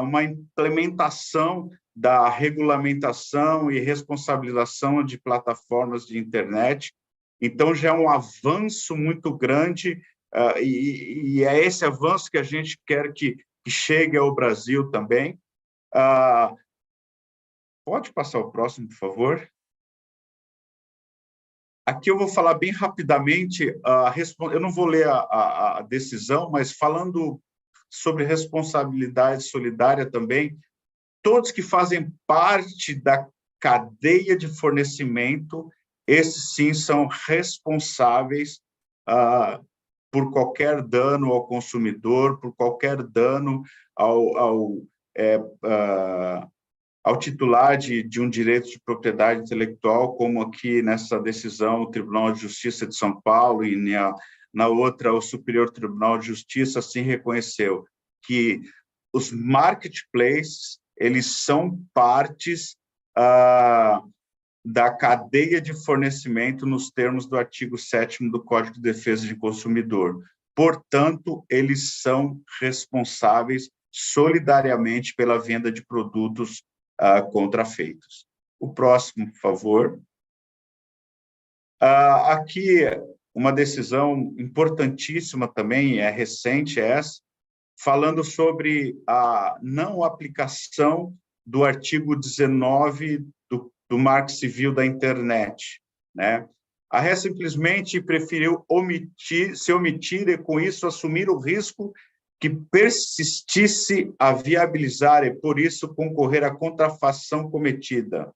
uma implementação da regulamentação e responsabilização de plataformas de internet. Então, já é um avanço muito grande, e é esse avanço que a gente quer que chegue ao Brasil também. Pode passar o próximo, por favor? Aqui eu vou falar bem rapidamente, eu não vou ler a decisão, mas falando sobre responsabilidade solidária também, todos que fazem parte da cadeia de fornecimento, esses sim são responsáveis por qualquer dano ao consumidor, por qualquer dano ao titular de um direito de propriedade intelectual, como aqui nessa decisão o Tribunal de Justiça de São Paulo e na outra o Superior Tribunal de Justiça assim reconheceu que os marketplaces, eles são partes da cadeia de fornecimento nos termos do artigo 7º do Código de Defesa do Consumidor. Portanto, eles são responsáveis solidariamente pela venda de produtos contrafeitos. O próximo, por favor. Aqui, uma decisão importantíssima também, é recente essa, falando sobre a não aplicação do artigo 19 do Marco Civil da Internet, né? A RE simplesmente preferiu se omitir e, com isso, assumir o risco que persistisse a viabilizar e, por isso, concorrer à contrafação cometida.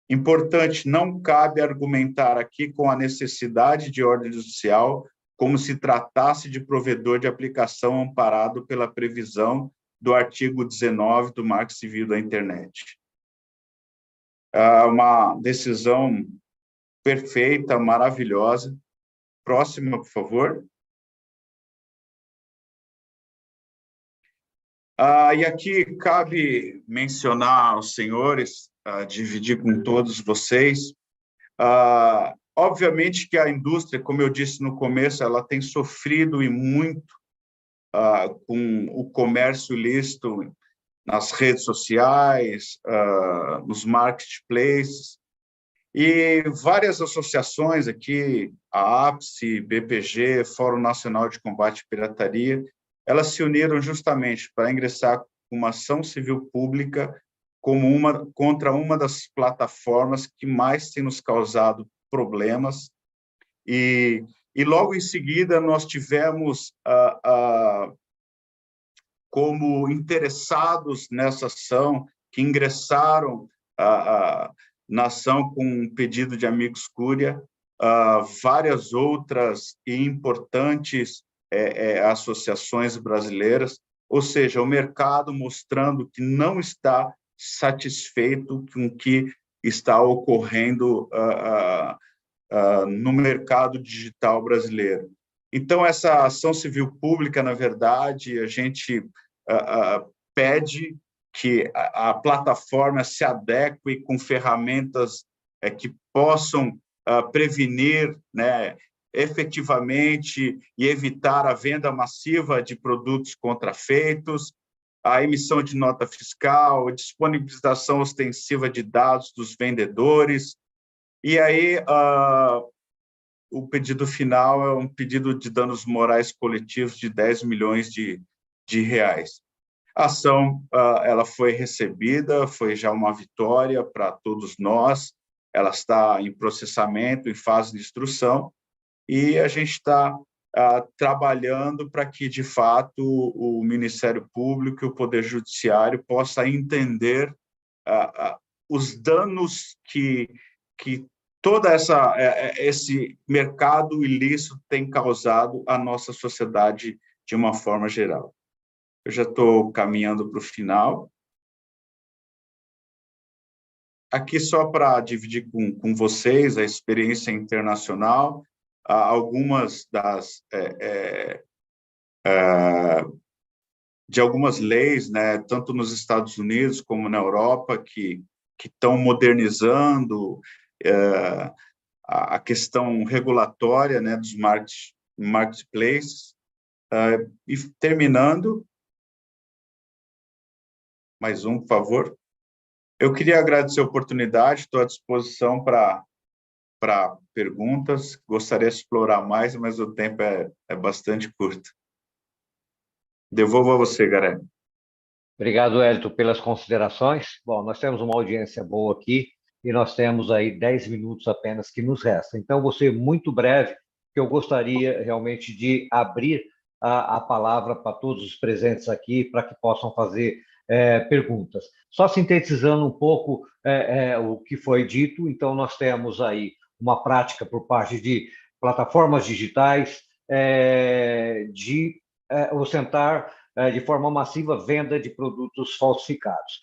Importante, não cabe argumentar aqui com a necessidade de ordem judicial como se tratasse de provedor de aplicação amparado pela previsão do artigo 19 do Marco Civil da Internet. Uma decisão perfeita, maravilhosa. Próxima, por favor. E aqui cabe mencionar aos senhores, dividir com todos vocês, obviamente que a indústria, como eu disse no começo, ela tem sofrido e muito com o comércio ilícito nas redes sociais, nos marketplaces, e várias associações aqui, a APSE, BPG, Fórum Nacional de Combate à Pirataria, elas se uniram justamente para ingressar com uma ação civil pública contra uma das plataformas que mais tem nos causado problemas. E logo em seguida nós tivemos como interessados nessa ação, que ingressaram na ação com um pedido de amicus curiae, várias outras e importantes associações brasileiras, ou seja, o mercado mostrando que não está satisfeito com o que está ocorrendo no mercado digital brasileiro. Então, essa ação civil pública, na verdade, a gente pede que a plataforma se adeque com ferramentas que possam prevenir, né, efetivamente e evitar a venda massiva de produtos contrafeitos, a emissão de nota fiscal, a disponibilização ostensiva de dados dos vendedores. E aí, o pedido final é um pedido de danos morais coletivos de 10 milhões de reais. A ação ela foi recebida, foi já uma vitória para todos nós, ela está em processamento, em fase de instrução, e a gente está trabalhando para que, de fato, o Ministério Público e o Poder Judiciário possa entender os danos que todo esse mercado ilícito tem causado à nossa sociedade de uma forma geral. Eu já estou caminhando para o final. Aqui, só para dividir com vocês a experiência internacional, algumas de algumas leis, né, tanto nos Estados Unidos como na Europa, que estão modernizando a questão regulatória, né, dos marketplaces. E terminando, mais um, por favor. Eu queria agradecer a oportunidade, estou à disposição para perguntas. Gostaria de explorar mais, mas o tempo é bastante curto. Devolvo a você, Gareb. Obrigado, Hélito, pelas considerações. Bom, nós temos uma audiência boa aqui e nós temos aí 10 minutos apenas que nos resta. Então, vou ser muito breve, porque eu gostaria realmente de abrir a palavra para todos os presentes aqui, para que possam fazer perguntas. Só sintetizando um pouco o que foi dito, então nós temos aí uma prática por parte de plataformas digitais de ostentar de forma massiva venda de produtos falsificados.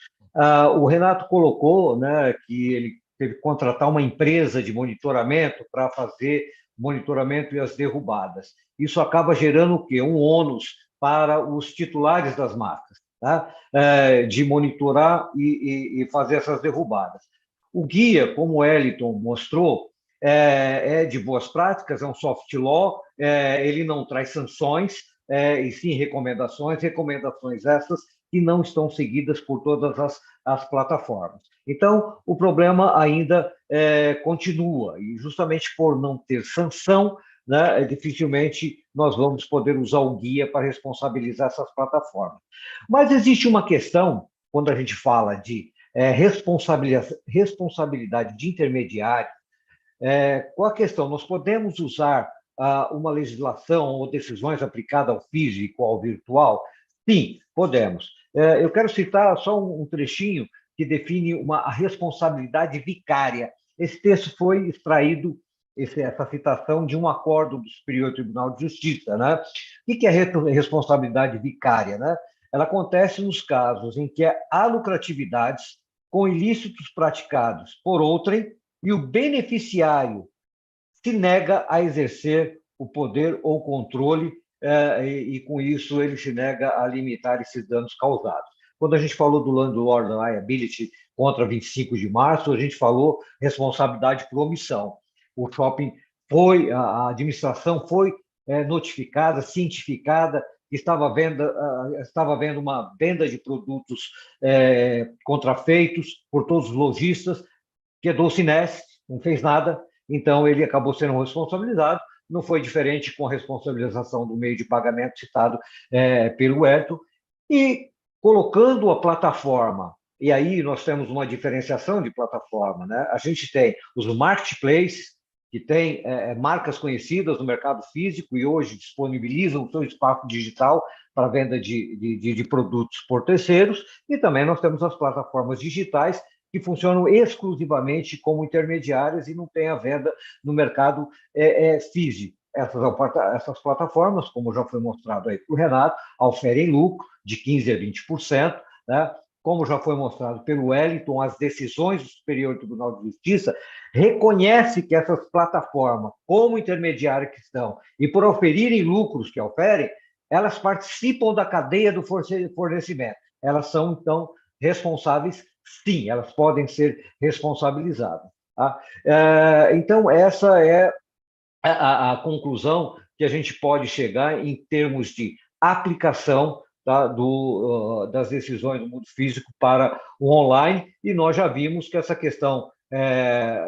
O Renato colocou, né, que ele teve que contratar uma empresa de monitoramento para fazer monitoramento e as derrubadas. Isso acaba gerando o quê? Um ônus para os titulares das marcas, tá? De monitorar e fazer essas derrubadas. O guia, como o Wellington mostrou, é de boas práticas, é um soft law, ele não traz sanções, e sim recomendações essas que não estão seguidas por todas as plataformas. Então, o problema ainda continua, e justamente por não ter sanção, né, dificilmente nós vamos poder usar o guia para responsabilizar essas plataformas. Mas existe uma questão, quando a gente fala de responsabilidade de intermediário, qual a questão? Nós podemos usar uma legislação ou decisões aplicadas ao físico, ao virtual? Sim, podemos. Eu quero citar só um trechinho que define a responsabilidade vicária. Esse texto foi extraído, essa citação, de um acordo do Superior Tribunal de Justiça, né? O que é responsabilidade vicária, né? Ela acontece nos casos em que há lucratividades com ilícitos praticados por outrem e o beneficiário se nega a exercer o poder ou controle e, com isso, ele se nega a limitar esses danos causados. Quando a gente falou do Landlord Liability contra 25 de março, a gente falou responsabilidade por omissão. O shopping a administração foi notificada, cientificada, que estava vendo uma venda de produtos contrafeitos por todos os lojistas, quedou Sinés, não fez nada, então ele acabou sendo responsabilizado. Não foi diferente com a responsabilização do meio de pagamento citado pelo Hélito, e colocando a plataforma, e aí nós temos uma diferenciação de plataforma, né? A gente tem os marketplaces, que têm marcas conhecidas no mercado físico e hoje disponibilizam o seu espaço digital para venda de produtos por terceiros, e também nós temos as plataformas digitais que funcionam exclusivamente como intermediárias e não têm a venda no mercado físico. Essas plataformas, como já foi mostrado aí para o Renato, oferem lucro de 15% a 20%, né? Como já foi mostrado pelo Wellington, as decisões do Superior Tribunal de Justiça reconhece que essas plataformas, como intermediárias que estão, e por oferirem lucros que oferem, elas participam da cadeia do fornecimento. Elas são, então, responsáveis, sim, elas podem ser responsabilizadas. Tá? Então, essa é a conclusão que a gente pode chegar em termos de aplicação, tá, das decisões do mundo físico para o online, e nós já vimos que essa questão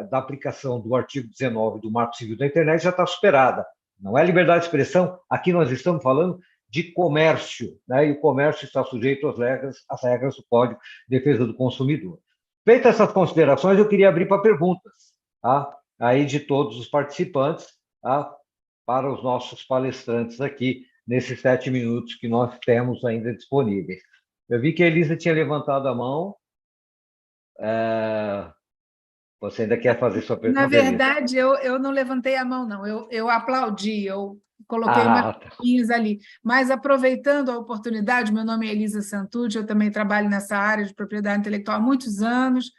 da aplicação do artigo 19 do Marco Civil da Internet já está superada. Não é liberdade de expressão, aqui nós estamos falando de comércio, né? E o comércio está sujeito às regras do Código de Defesa do Consumidor. Feitas essas considerações, eu queria abrir para perguntas, tá? Aí de todos os participantes, tá? Para os nossos palestrantes aqui, nesses 7 minutos que nós temos ainda disponíveis. Eu vi que a Elisa tinha levantado a mão. Você ainda quer fazer sua pergunta? Na verdade, eu não levantei a mão, não. Eu aplaudi, eu coloquei umas coisinhas ali. Mas, aproveitando a oportunidade, meu nome é Elisa Santucci, eu também trabalho nessa área de propriedade intelectual há muitos anos,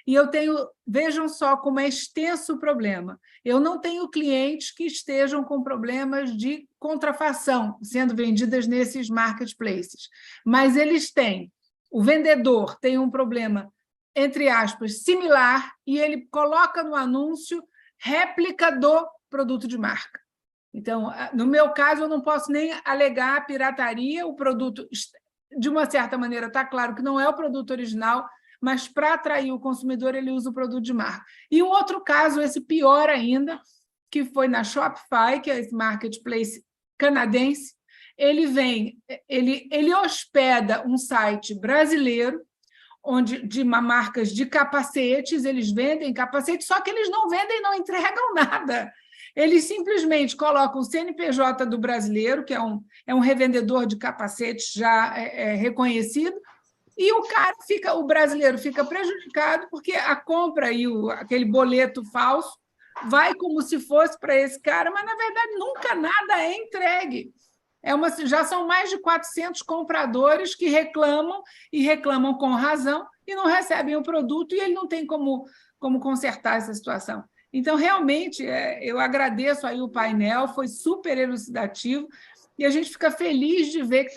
e eu tenho, vejam só como é extenso o problema. Eu não tenho clientes que estejam com problemas de contrafação sendo vendidas nesses marketplaces, mas eles têm. O vendedor tem um problema, entre aspas, similar, e ele coloca no anúncio réplica do produto de marca. Então, no meu caso, eu não posso nem alegar pirataria, o produto, de uma certa maneira, está claro que não é o produto original, mas para atrair o consumidor, ele usa o produto de marca. E um outro caso, esse pior ainda, que foi na Shopify, que é esse marketplace canadense, ele hospeda um site brasileiro, de marcas de capacetes, eles vendem capacetes, só que eles não vendem, não entregam nada. Eles simplesmente colocam o CNPJ do brasileiro, que é um revendedor de capacetes já reconhecido, e o brasileiro fica prejudicado porque a compra e aquele boleto falso vai como se fosse para esse cara, mas, na verdade, nunca nada é entregue. Já são mais de 400 compradores que reclamam, e reclamam com razão, e não recebem o produto, e ele não tem como consertar essa situação. Então, realmente, eu agradeço aí o painel, foi super elucidativo, e a gente fica feliz de ver que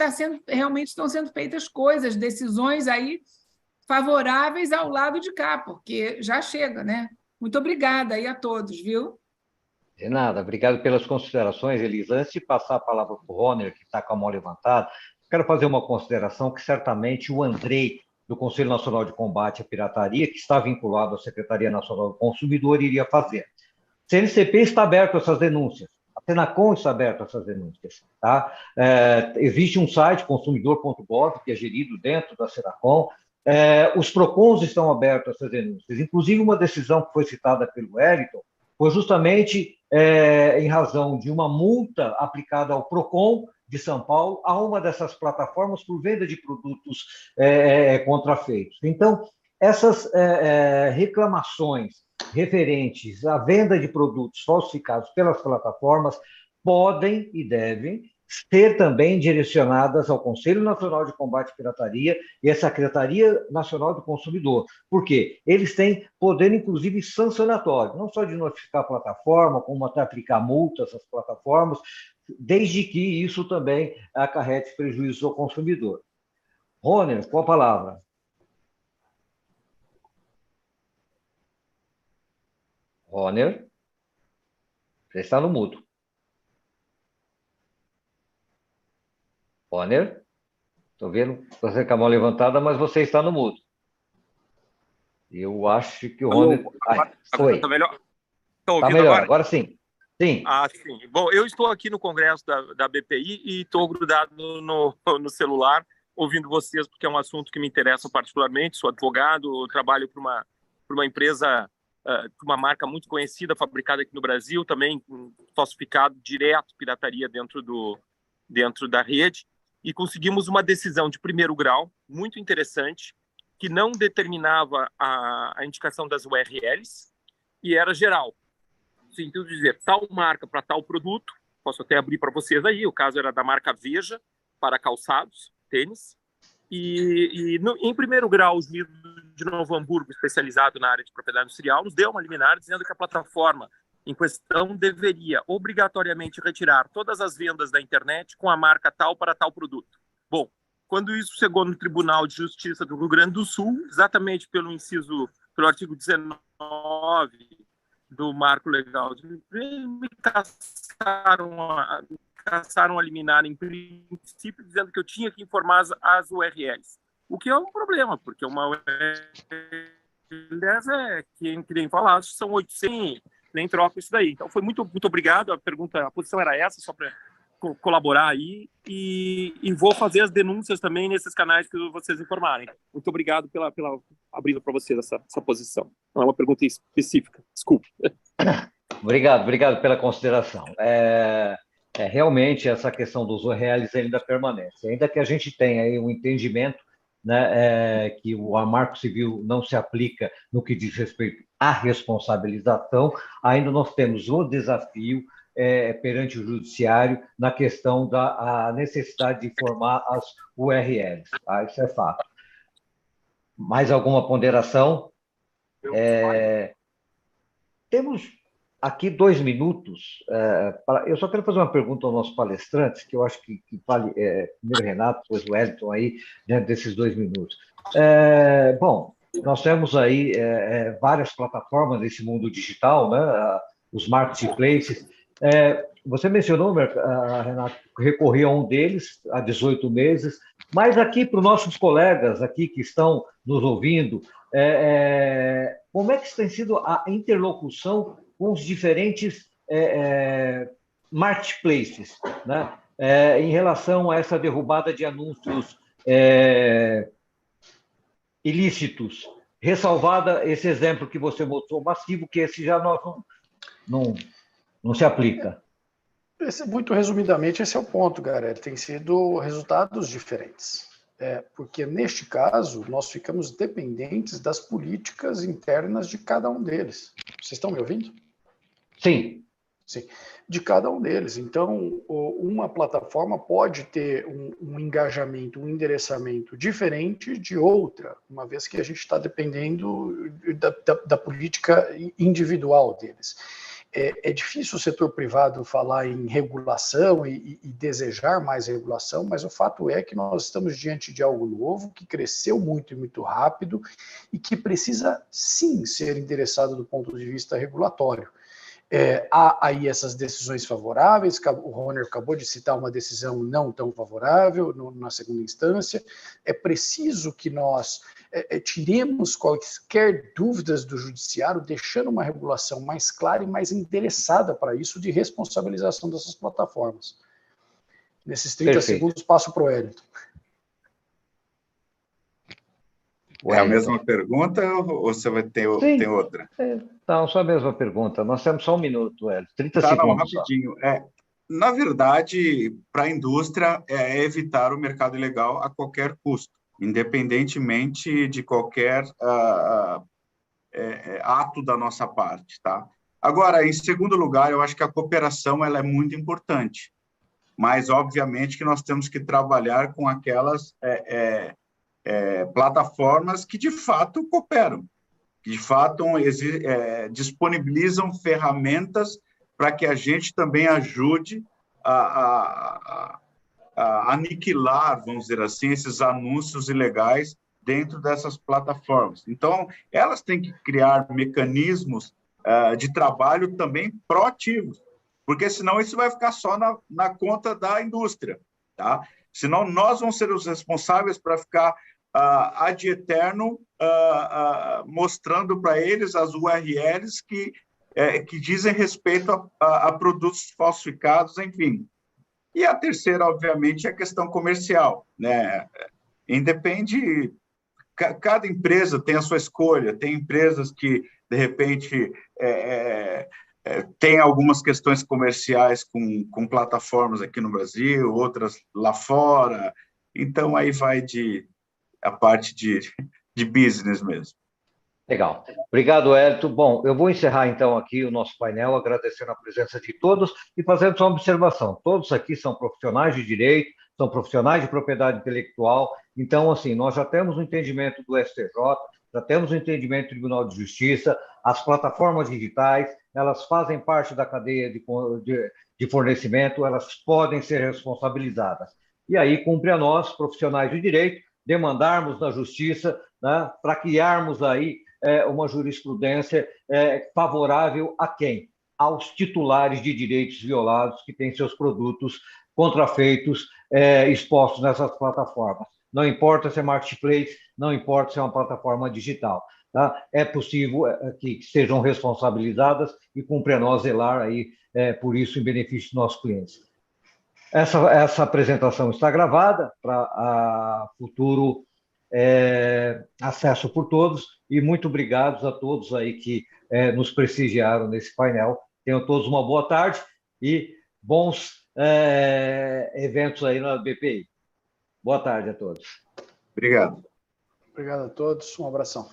realmente estão sendo feitas coisas, decisões aí favoráveis ao lado de cá, porque já chega, né? Muito obrigada aí a todos, viu? De nada, obrigado pelas considerações, Elisa. Antes de passar a palavra para o Roner, que está com a mão levantada, quero fazer uma consideração que certamente o Andrei, do Conselho Nacional de Combate à Pirataria, que está vinculado à Secretaria Nacional do Consumidor, iria fazer. O CNCP está aberto a essas denúncias, a Senacom está aberto a essas denúncias. Tá? Existe um site, consumidor.gov, que é gerido dentro da Senacom. Os PROCONs estão abertos a essas denúncias. Inclusive, uma decisão que foi citada pelo Wellington foi justamente em razão de uma multa aplicada ao PROCON de São Paulo a uma dessas plataformas por venda de produtos contrafeitos. Então, essas reclamações referentes à venda de produtos falsificados pelas plataformas podem e devem ser também direcionadas ao Conselho Nacional de Combate à Pirataria e à Secretaria Nacional do Consumidor. Por quê? Eles têm poder, inclusive, sancionatório, não só de notificar a plataforma, como até aplicar multas às plataformas, desde que isso também acarrete prejuízo ao consumidor. Roner, qual a palavra? Roner, você está no mudo. Roner, estou vendo você com a mão levantada, mas você está no mudo. Eu acho que o Roner... Agora está melhor? Está melhor, agora sim. Sim. Sim. Bom, eu estou aqui no Congresso da BPI e estou grudado no celular, ouvindo vocês, porque é um assunto que me interessa particularmente. Sou advogado, trabalho para uma empresa uma marca muito conhecida, fabricada aqui no Brasil, também falsificado direto, pirataria dentro da rede, e conseguimos uma decisão de primeiro grau, muito interessante, que não determinava a indicação das URLs, e era geral. No sentido de dizer, tal marca para tal produto, posso até abrir para vocês aí, o caso era da marca Veja, para calçados, tênis, em primeiro grau, o juiz de Novo Hamburgo, especializado na área de propriedade industrial, nos deu uma liminar dizendo que a plataforma em questão deveria obrigatoriamente retirar todas as vendas da internet com a marca tal para tal produto. Bom, quando isso chegou no Tribunal de Justiça do Rio Grande do Sul, exatamente pelo artigo 19 do Marco Legal de Emprego, caçaram a liminar em princípio, dizendo que eu tinha que informar as URLs. O que é um problema, porque uma URL que nem falasse, são 800, nem troca isso daí. Então, foi muito obrigado. A posição era essa, só para colaborar aí, e vou fazer as denúncias também nesses canais que vocês informarem. Muito obrigado pela abrindo para vocês essa posição. Não é uma pergunta específica, desculpe. Obrigado pela consideração. Realmente, essa questão dos URLs ainda permanece. Ainda que a gente tenha aí um entendimento, né, que o Marco Civil não se aplica no que diz respeito à responsabilização, ainda nós temos o desafio perante o judiciário na questão da necessidade de informar as URLs. Tá? Isso é fato. Mais alguma ponderação? Temos aqui 2 minutos. Eu só quero fazer uma pergunta aos nossos palestrantes, que eu acho que vale, primeiro Renato, depois o Wellington aí, dentro desses 2 minutos. Bom, nós temos aí várias plataformas nesse mundo digital, né? Os marketplaces. Você mencionou, Renato, que recorria a um deles há 18 meses, mas aqui para os nossos colegas aqui que estão nos ouvindo, como é que tem sido a interlocução com os diferentes marketplaces, né? Em relação a essa derrubada de anúncios ilícitos, ressalvada esse exemplo que você mostrou, massivo, que esse já não se aplica. Muito resumidamente, esse é o ponto, galera. Tem sido resultados diferentes. Porque, neste caso, nós ficamos dependentes das políticas internas de cada um deles. Vocês estão me ouvindo? Sim. Sim, de cada um deles. Então, uma plataforma pode ter um engajamento, um endereçamento diferente de outra, uma vez que a gente está dependendo da política individual deles. É difícil o setor privado falar em regulação e desejar mais regulação, mas o fato é que nós estamos diante de algo novo, que cresceu muito e muito rápido e que precisa, sim, ser endereçado do ponto de vista regulatório. Há aí essas decisões favoráveis, o Roner acabou de citar uma decisão não tão favorável na segunda instância. É preciso que nós tiremos quaisquer dúvidas do judiciário, deixando uma regulação mais clara e mais endereçada para isso, de responsabilização dessas plataformas. Nesses 30 Perfeito. segundos, passo para o Wellington. É a mesma pergunta ou você vai ter outra? Não, só a mesma pergunta. Nós temos só 1 minuto, Wellington. 30 Não, segundos. rapidinho. Na verdade, para a indústria, é evitar o mercado ilegal a qualquer custo, independentemente de qualquer ato da nossa parte, tá? Agora, em segundo lugar, eu acho que a cooperação ela é muito importante, mas, obviamente, que nós temos que trabalhar com aquelas plataformas que, de fato, cooperam, que, de fato, disponibilizam ferramentas para que a gente também ajude a aniquilar, vamos dizer assim, esses anúncios ilegais dentro dessas plataformas. Então, elas têm que criar mecanismos de trabalho também proativos, porque senão isso vai ficar só na conta da indústria, tá? Senão nós vamos ser os responsáveis para ficar ad eterno mostrando para eles as URLs que dizem respeito a produtos falsificados, enfim. E a terceira, obviamente, é a questão comercial, né? Independe, cada empresa tem a sua escolha, tem empresas que de repente, tem algumas questões comerciais com plataformas aqui no Brasil, outras lá fora. Então, aí vai a parte de business mesmo. Legal. Obrigado, Hélito. Bom, eu vou encerrar, então, aqui o nosso painel, agradecendo a presença de todos e fazendo só uma observação. Todos aqui são profissionais de direito, são profissionais de propriedade intelectual. Então, assim, nós já temos o entendimento do STJ, já temos o entendimento do Tribunal de Justiça, as plataformas digitais, elas fazem parte da cadeia de fornecimento, elas podem ser responsabilizadas. E aí, cumpre a nós, profissionais de direito, demandarmos na Justiça, né, para criarmos aí uma jurisprudência favorável a quem? Aos titulares de direitos violados que têm seus produtos contrafeitos expostos nessas plataformas. Não importa se é marketplace, não importa se é uma plataforma digital. Tá? É possível que sejam responsabilizadas e cumpre a nós zelar aí, por isso em benefício dos nossos clientes. Essa apresentação está gravada para futuro acesso por todos, e muito obrigado a todos aí que nos prestigiaram nesse painel. Tenham todos uma boa tarde e bons eventos aí na BPI. Boa tarde a todos. Obrigado. Obrigado a todos, um abração.